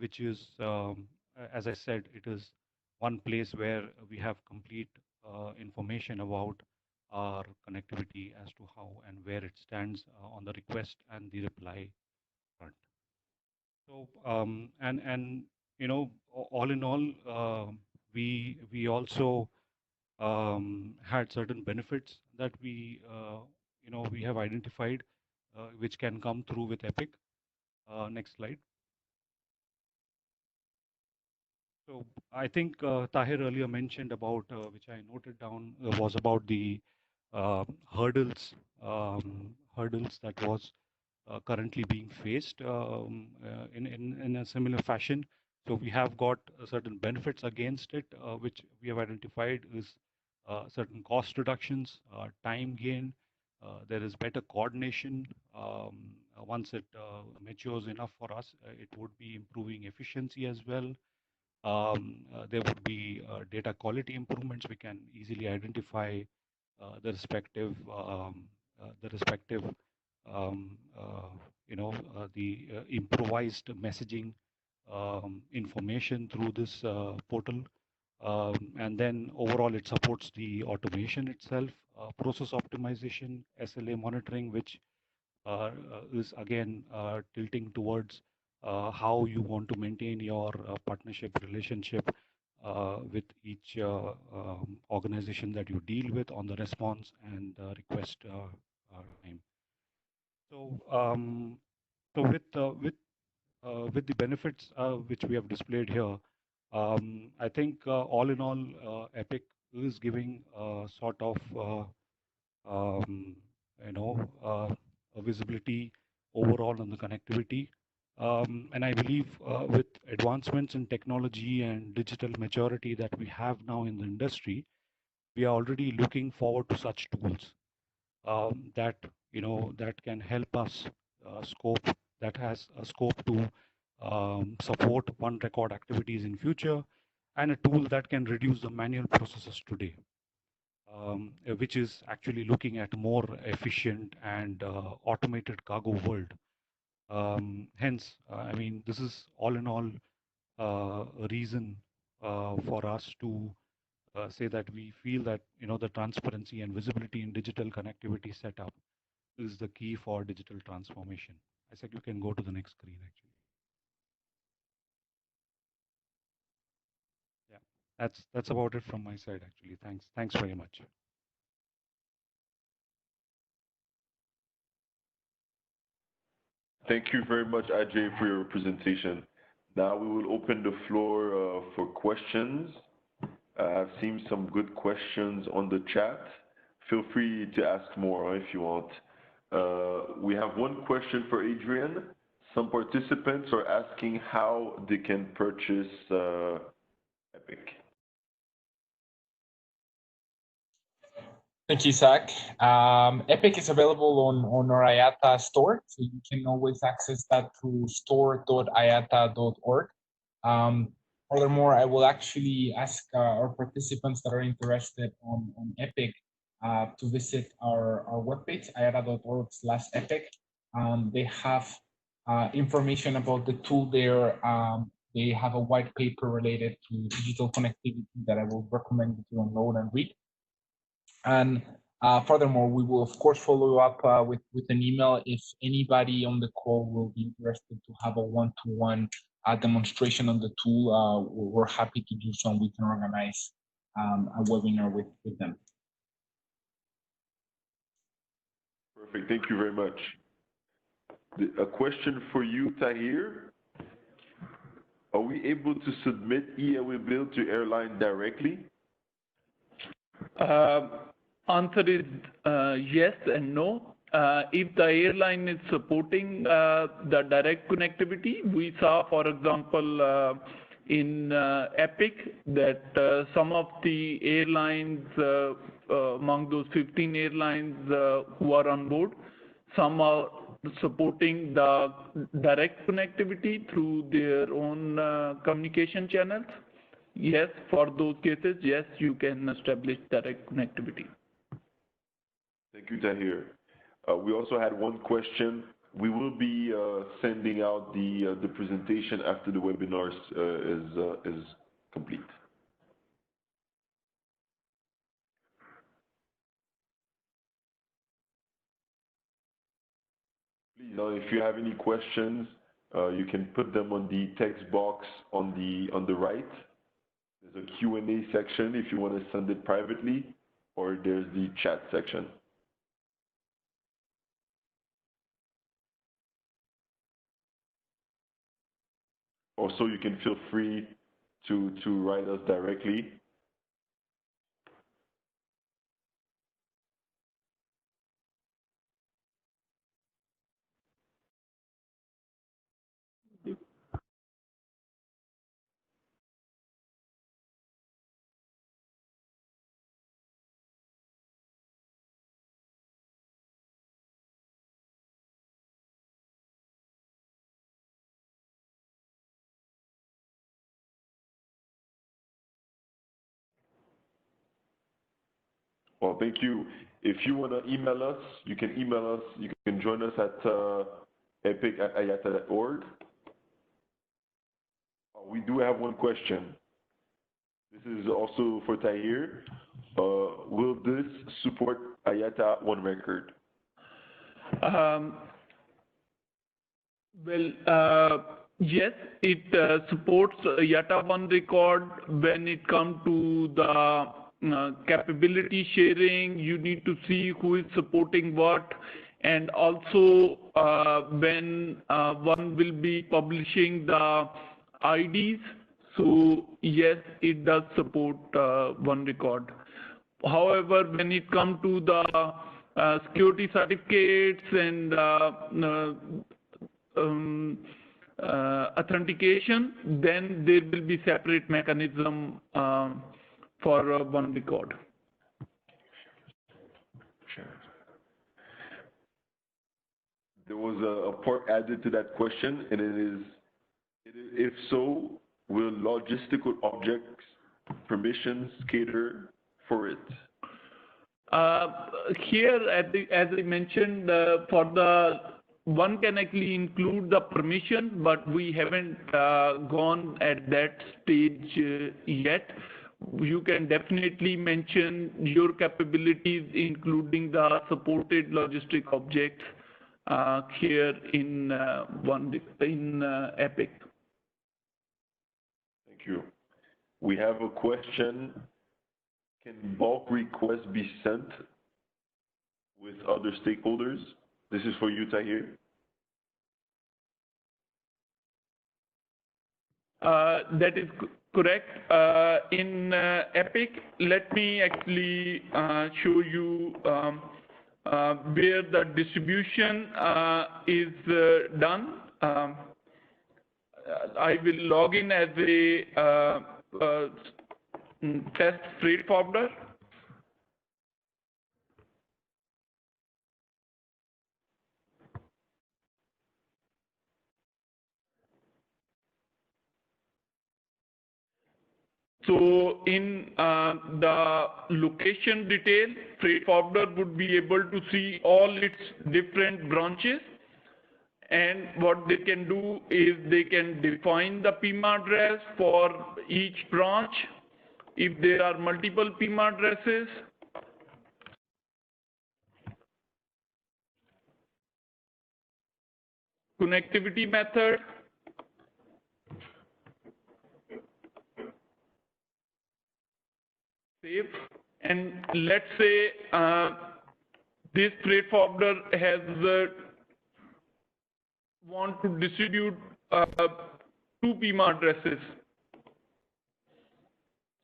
which is, as I said, it is one place where we have complete information about our connectivity as to how and where it stands on the request and the reply front. So and all in all, we also had certain benefits that we have identified, which can come through with Epic. Next slide. So I think Tahir earlier mentioned about, which I noted down, was about the hurdles that was currently being faced in a similar fashion. So we have got certain benefits against it, which we have identified is certain cost reductions, time gain. There is better coordination. Once it matures enough for us, it would be improving efficiency as well. There would be data quality improvements. We can easily identify the respective improvised messaging information through this portal. And then overall, it supports the automation itself, process optimization, SLA monitoring, which is again tilting towards how you want to maintain your partnership relationship with each organization that you deal with on the response and request time. So, with the benefits which we have displayed here, I think all in all, Epic is giving sort of a visibility overall on the connectivity. And I believe with advancements in technology and digital maturity that we have now in the industry, we are already looking forward to such tools that that can help us that has a scope to support one record activities in future, and a tool that can reduce the manual processes today, which is actually looking at more efficient and automated cargo world. Hence, I mean, this is all in all a reason for us to say that we feel that the transparency and visibility in digital connectivity setup is the key for digital transformation. I said you can go to the next screen actually. Yeah, that's about it from my side actually. Thanks very much. Thank you very much, Ajay, for your presentation. Now we will open the floor for questions. I've seen some good questions on the chat. Feel free to ask more if you want. We have one question for Adrian. Some participants are asking how they can purchase Epic. Thank you, Zach. Epic is available on our IATA store, so you can always access that through store.iata.org. Furthermore, I will actually ask our participants that are interested on Epic to visit our webpage, iata.org/epic. They have information about the tool there. they have a white paper related to digital connectivity that I will recommend you to download and read. And furthermore, we will of course follow up with an email if anybody on the call will be interested to have a one-to-one demonstration on the tool. We're happy to do so, and we can organize a webinar with them. Perfect. Thank you very much. A question for you, Tahir. Are we able to submit e-Airway bill to airline directly? Answer is yes and no. If the airline is supporting the direct connectivity, we saw, for example, in Epic that some of the airlines, among those 15 airlines who are on board, some are supporting the direct connectivity through their own communication channels. Yes, for those cases, yes, you can establish direct connectivity. Thank you, Tahir. We also had one question. We will be sending out the presentation after the webinar is complete. Please, if you have any questions, you can put them on the text box on the right. There's a Q&A section if you want to send it privately, or there's the chat section. Also, you can feel free to write us directly. Well, thank you. If you want to email us, you can email us. You can join us at epic@iata.org. We do have one question. This is also for Tahir. Will this support IATA One Record? Yes, it supports IATA One Record when it comes to the capability sharing. You need to see who is supporting what, and also when one will be publishing the IDs. So yes, it does support One Record. However, when it comes to the security certificates and authentication, then there will be separate mechanism for One Record. There was a part added to that question, and it is, if so, will logistical objects permissions cater for it? Here, as I mentioned, for the one can actually include the permission, but we haven't gone at that stage yet. You can definitely mention your capabilities, including the supported logistic objects here in Epic. Thank you. We have a question. Can bulk requests be sent with other stakeholders? This is for you, Tahir. That is correct. In Epic, let me actually show you where the distribution is done. I will log in as a test freight forwarder. So in the location detail, freight forwarder would be able to see all its different branches. And what they can do is they can define the PIMA address for each branch if there are multiple PIMA addresses. Connectivity method. Save. And let's say this freight forwarder has want to distribute two PIMA addresses.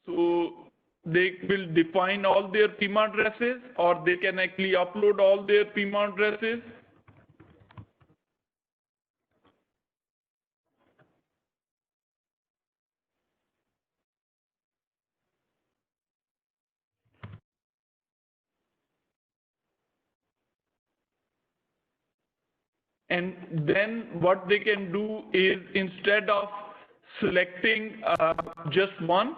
So they will define all their PIMA addresses, or they can actually upload all their PIMA addresses. And then what they can do is, instead of selecting just one,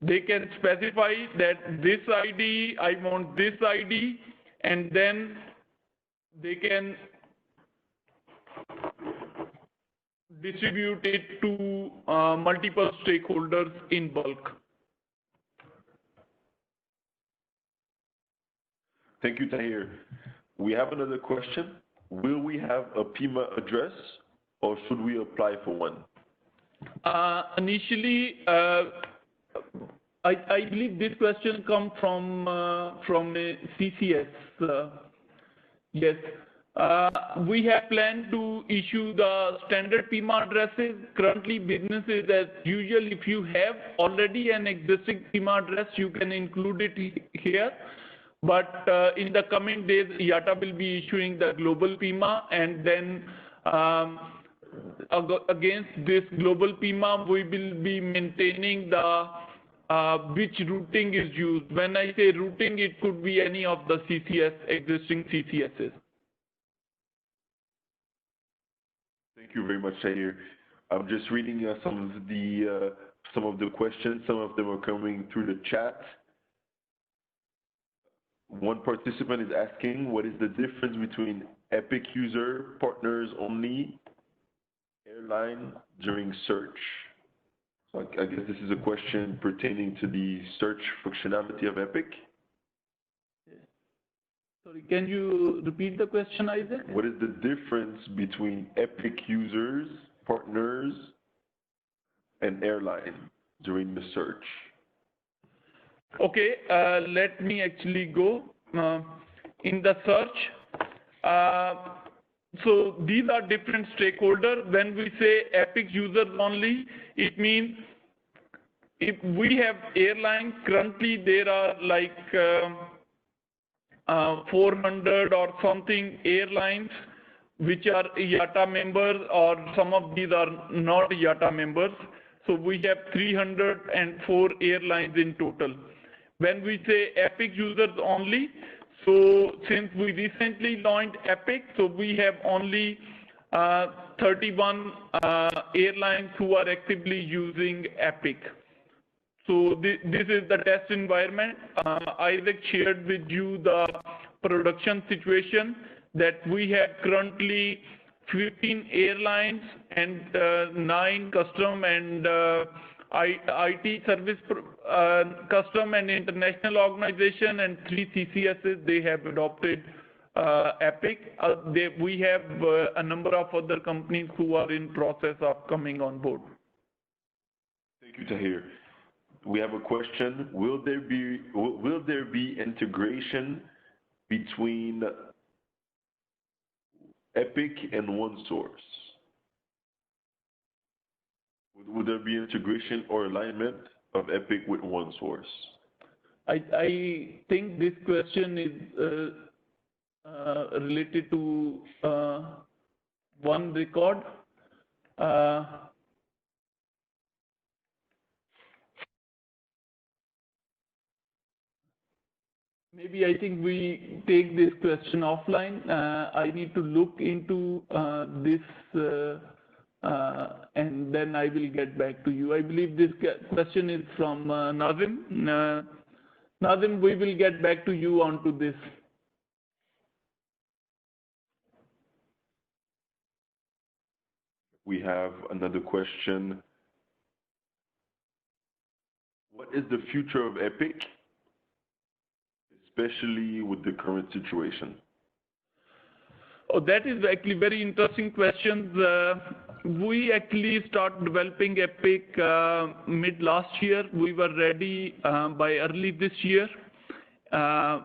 they can specify that this ID, I want this ID, and then they can distribute it to multiple stakeholders in bulk. Thank you, Tahir. We have another question. Will we have a PIMA address, or should we apply for one? Initially, I believe this question comes from CCS. Yes. We have planned to issue the standard PIMA addresses. Currently, businesses as usual, if you have already an existing PIMA address, you can include it here. But in the coming days, IATA will be issuing the global PIMA, and then against this global PIMA, we will be maintaining the which routing is used. When I say routing, it could be any of the CCS, existing CCSs. Thank you very much, Tahir. I'm just reading some of the questions. Some of them are coming through the chat. One participant is asking, what is the difference between Epic user, partners only, airline during search? So I guess this is a question pertaining to the search functionality of Epic. Sorry, can you repeat the question, Isaac? What is the difference between Epic users, partners, and airline during the search? Okay, let me actually go in the search. So these are different stakeholders. When we say Epic users only, it means if we have airlines, currently there are like 400 or something airlines which are IATA members, or some of these are not IATA members. So we have 304 airlines in total. When we say Epic users only, so since we recently launched Epic, so we have only 31 airlines who are actively using Epic. So this is the test environment. Isaac shared with you the production situation that we have currently 15 airlines and 9 custom and IT service custom and international organization, and 3 CCSs, they have adopted Epic. We have a number of other companies who are in process of coming on board. Thank you, Tahir. We have a question. Will there be integration between Epic and OneSource? Would there be integration or alignment of Epic with OneSource? I think this question is related to OneRecord. Maybe I think we take this question offline. I need to look into this and then I will get back to you. I believe this question is from Nazim. Nazim, we will get back to you onto this. We have another question. What is the future of Epic, especially with the current situation? Oh, that is actually very interesting questions. We actually started developing Epic mid last year. We were ready by early this year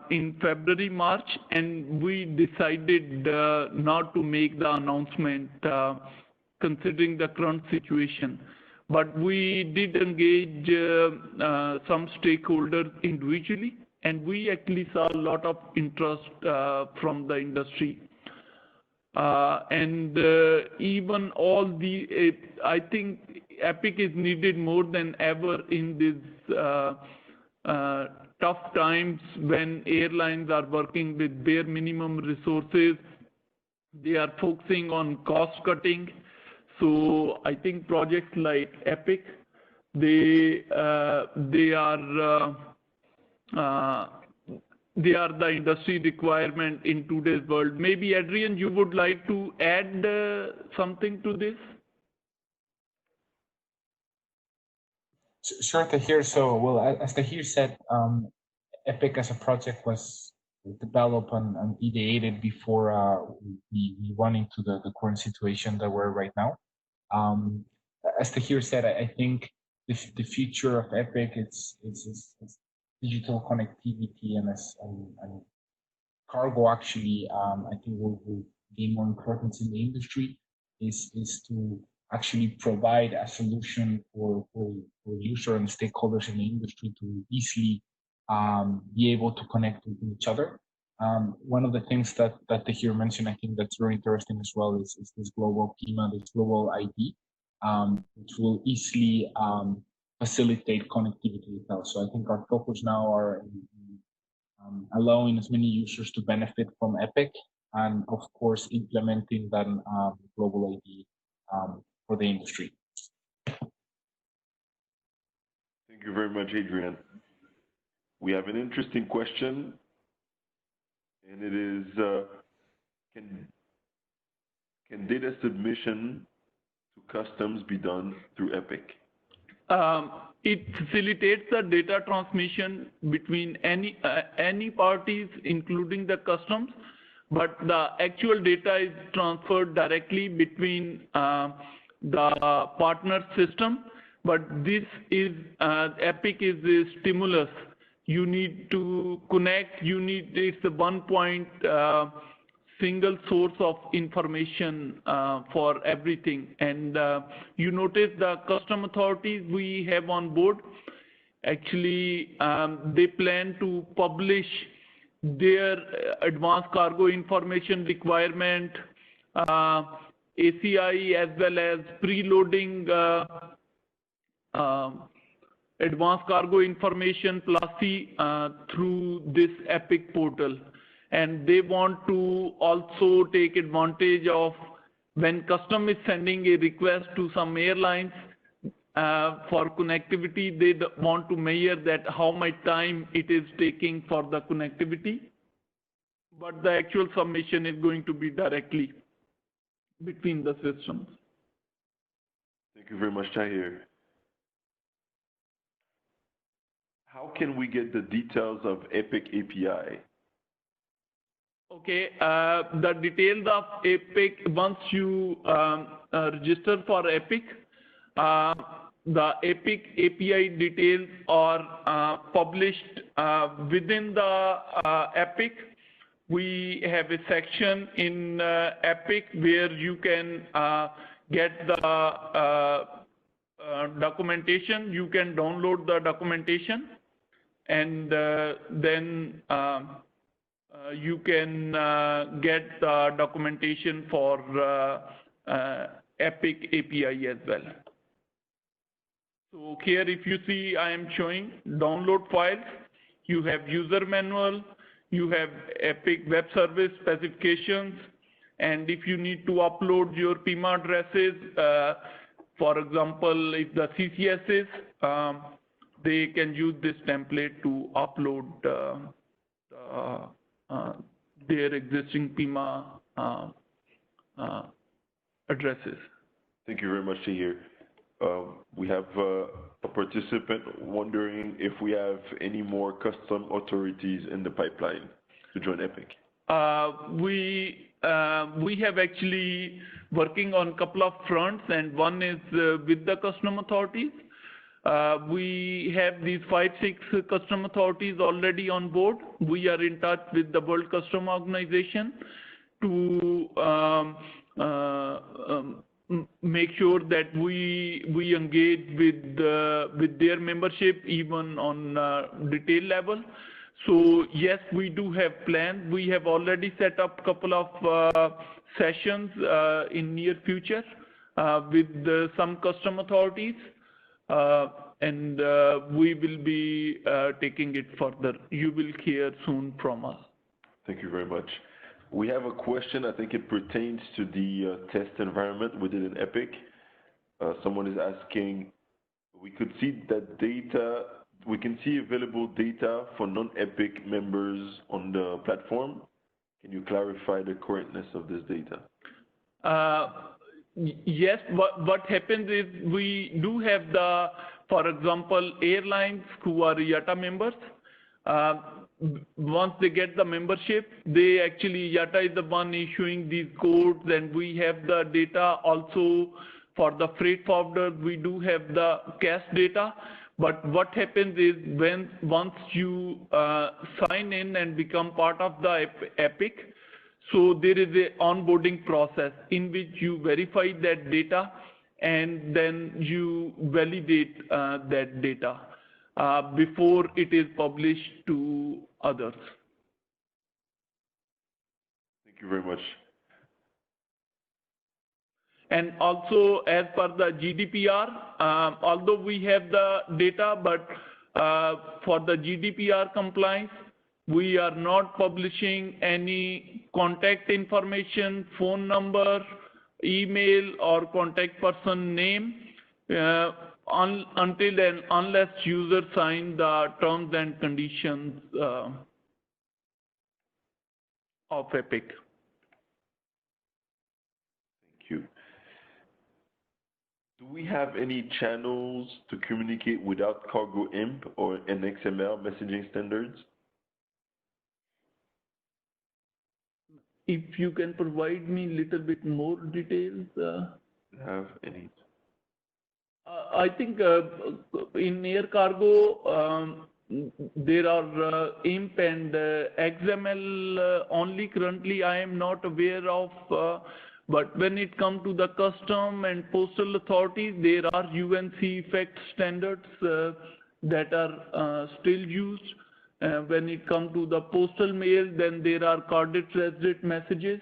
in February, March, and we decided not to make the announcement considering the current situation. But we did engage some stakeholders individually, and we actually saw a lot of interest from the industry. Even all the, I think Epic is needed more than ever in these tough times when airlines are working with bare minimum resources. They are focusing on cost cutting. So I think projects like Epic, they are the industry requirement in today's world. Maybe Adrian, you would like to add something to this? Sure, Tahir. So, well, as Tahir said, Epic as a project was developed and ideated before we run into the current situation that we're right now. As Tahir said, I think the future of Epic is digital connectivity and cargo actually, I think will gain more importance in the industry is to actually provide a solution for users and stakeholders in the industry to easily be able to connect with each other. One of the things that Tahir mentioned, I think that's very interesting as well, is this global PIMA, this global ID, which will easily facilitate connectivity itself. So I think our focus now are in allowing as many users to benefit from Epic, and of course implementing that global ID for the industry. Thank you very much, Adrian. We have an interesting question, and it is, can data submission to customs be done through Epic? It facilitates the data transmission between any parties, including the customs, but the actual data is transferred directly between the partner system. But this is Epic is a stimulus. You need to connect. It's a 1 point single source of information for everything. And you notice the custom authorities we have on board, actually they plan to publish their advanced cargo information requirement, ACI, as well as preloading advanced cargo information PLACI through this Epic portal. And they want to also take advantage of when custom is sending a request to some airlines for connectivity, they want to measure that how much time it is taking for the connectivity. But the actual submission is going to be directly between the systems. Thank you very much, Tahir. How can we get the details of Epic API? Okay, the details of Epic, once you register for Epic, the Epic API details are published within the Epic. We have a section in Epic where you can get the documentation. You can download the documentation, and then you can get the documentation for Epic API as well. So here, if you see, I am showing download files. You have user manual, you have Epic web service specifications, and if you need to upload your PIMA addresses, for example, if the CCSs, they can use this template to upload their existing PIMA addresses. Thank you very much, Tahir. We have a participant wondering if we have any more custom authorities in the pipeline to join Epic. We have actually working on a couple of fronts, and one is with the custom authorities. We have these 5-6 custom authorities already on board. We are in touch with the World Custom Organization to make sure that we engage with their membership even on detail level. So yes, we do have plans. We have already set up a couple of sessions in near future with some custom authorities, and we will be taking it further. You will hear soon from us. Thank you very much. We have a question. I think it pertains to the test environment within Epic. Someone is asking, we could see that data, we can see available data for non-Epic members on the platform. Can you clarify the correctness of this data? Yes, what happens is we do have for example, airlines who are IATA members. Once they get the membership, IATA is the one issuing these codes, and we have the data also for the freight forwarder. We do have the cache data. But what happens is once you sign in and become part of the Epic, so there is an onboarding process in which you verify that data and then you validate that data before it is published to others. Thank you very much. And also, as per the GDPR, although we have the data, but for the GDPR compliance, we are not publishing any contact information, phone number, email, or contact person name until and unless user sign the terms and conditions of Epic. Thank you. Do we have any channels to communicate without Cargo Imp or NXML messaging standards? If you can provide me a little bit more details. Have any? I think in air cargo, there are IMP and XML only. Currently, I am not aware of. But when it comes to the custom and postal authorities, there are UNC effect standards that are still used. When it comes to the postal mail, then there are carded transit messages.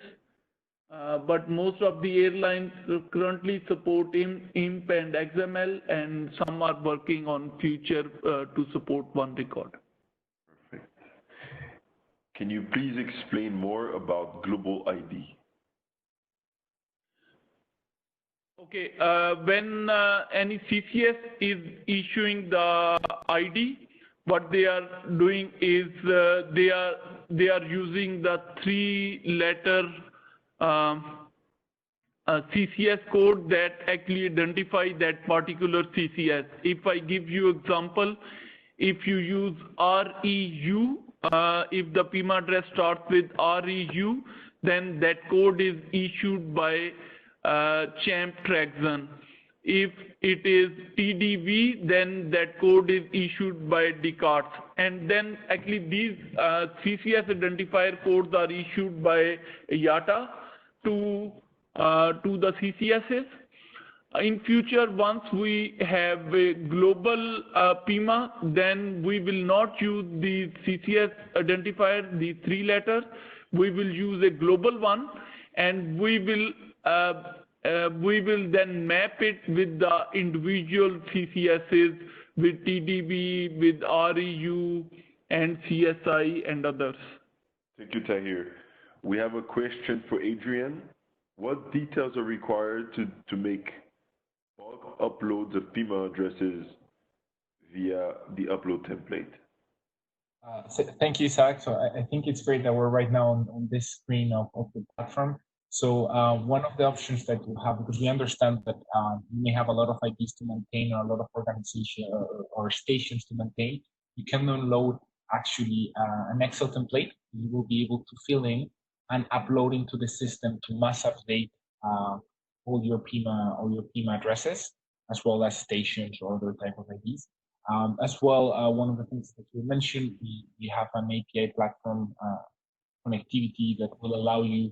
But most of the airlines currently support IMP and XML, and some are working on future to support one record. Perfect. Can you please explain more about Global ID? Okay, when any CCS is issuing the ID, what they are doing is they are using the 3-letter CCS code that actually identify that particular CCS. If I give you example, if you use REU, if the PIMA address starts with REU, then that code is issued by Champ Traxon. If it is TDV, then that code is issued by Descartes. And then actually these CCS identifier codes are issued by IATA to the CCSs. In future, once we have a global PIMA, then we will not use the CCS identifier, the 3 letters. We will use a global one, and we will then map it with the individual CCSs, with TDB, with REU, and CSI, and others. Thank you, Tahir. We have a question for Adrian. What details are required to make bulk uploads of PIMA addresses via the upload template? Thank you, Zach. So I think it's great that we're right now on this screen of the platform. So one of the options that you have, because we understand that you may have a lot of IDs to maintain or a lot of organization or stations to maintain, you can download actually an Excel template. You will be able to fill in and upload into the system to mass update all your PIMA addresses, as well as stations or other type of IDs. As well, one of the things that you mentioned, we have an API platform connectivity that will allow you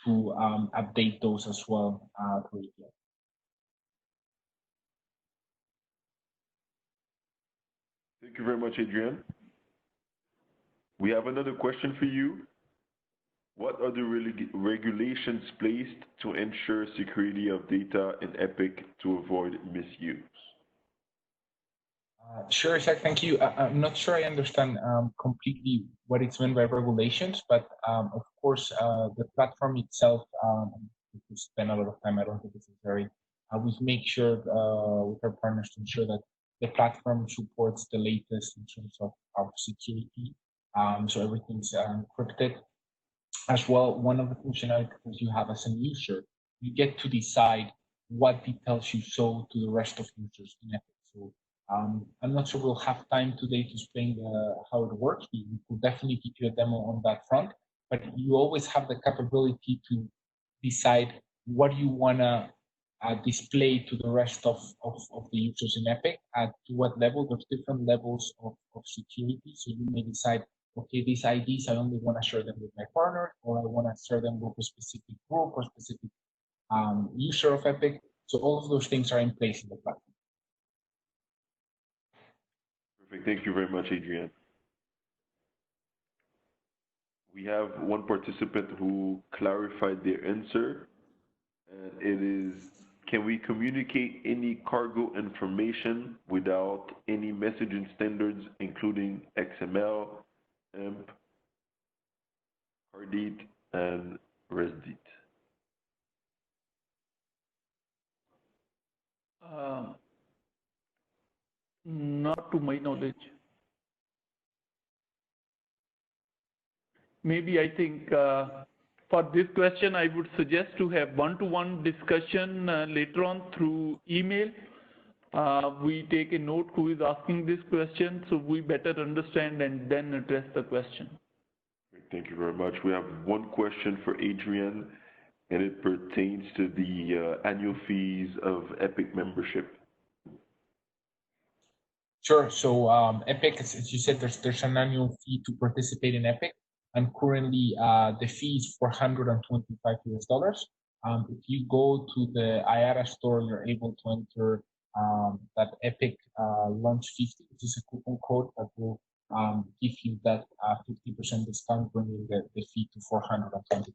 to update those as well through API. Thank you very much, Adrian. We have another question for you. What are the regulations placed to ensure security of data in Epic to avoid misuse? Sure, Isaac, thank you. I'm not sure I understand completely what it's meant by regulations, but of course, the platform itself, we spend a lot of time, I don't think it's necessary. We make sure with our partners to ensure that the platform supports the latest in terms of security. So everything's encrypted. As well, one of the functionalities you have as a user, you get to decide what details you show to the rest of users in Epic. So I'm not sure we'll have time today to explain how it works. We will definitely give you a demo on that front, but you always have the capability to decide what you want to display to the rest of the users in Epic, at to what level. There's different levels of security. So you may decide, okay, these IDs, I only want to share them with my partner, or I want to share them with a specific group or specific user of Epic. So all of those things are in place in the platform. Perfect. Thank you very much, Adrian. We have one participant who clarified their answer, and it is, can we communicate any cargo information without any messaging standards, including XML, AMP, RDIT, and RESDIT? Not to my knowledge. Maybe I think for this question, I would suggest to have one-to-one discussion later on through email. We take a note who is asking this question, so we better understand and then address the question. Thank you very much. We have one question for Adrian, and it pertains to the annual fees of Epic membership. Sure. So Epic, as you said, there's an annual fee to participate in Epic, and currently the fee is $425. If you go to the IATA store, you're able to enter that Epic Launch 50, which is a coupon code that will give you that 50% discount, bringing the fee to $425.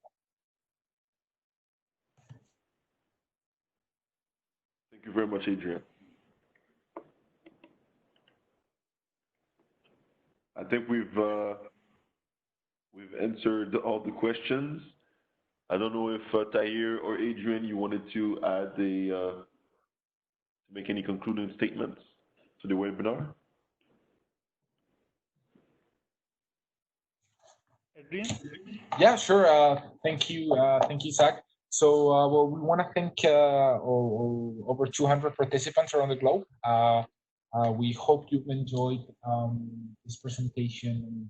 Thank you very much, Adrian. I think we've answered all the questions. I don't know if Tahir or Adrian, you wanted to add to make any concluding statements to the webinar? Adrian? Yeah, sure. Thank you, Zach. So, well, we want to thank over 200 participants around the globe. We hope you've enjoyed this presentation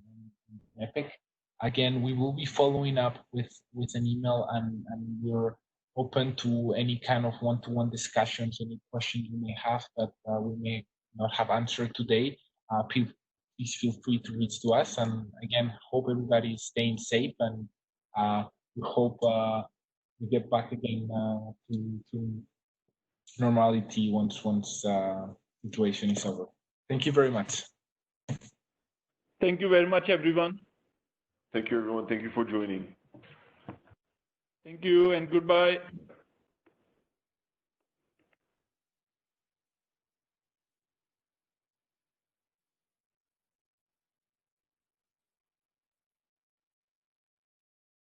in Epic. Again, we will be following up with an email, and we're open to any kind of one-to-one discussions, any questions you may have that we may not have answered today. Please feel free to reach to us. And again, hope everybody is staying safe, and we hope we get back again to normality once situation is over. Thank you very much. Thank you very much, everyone. Thank you, everyone. Thank you for joining. Thank you and goodbye.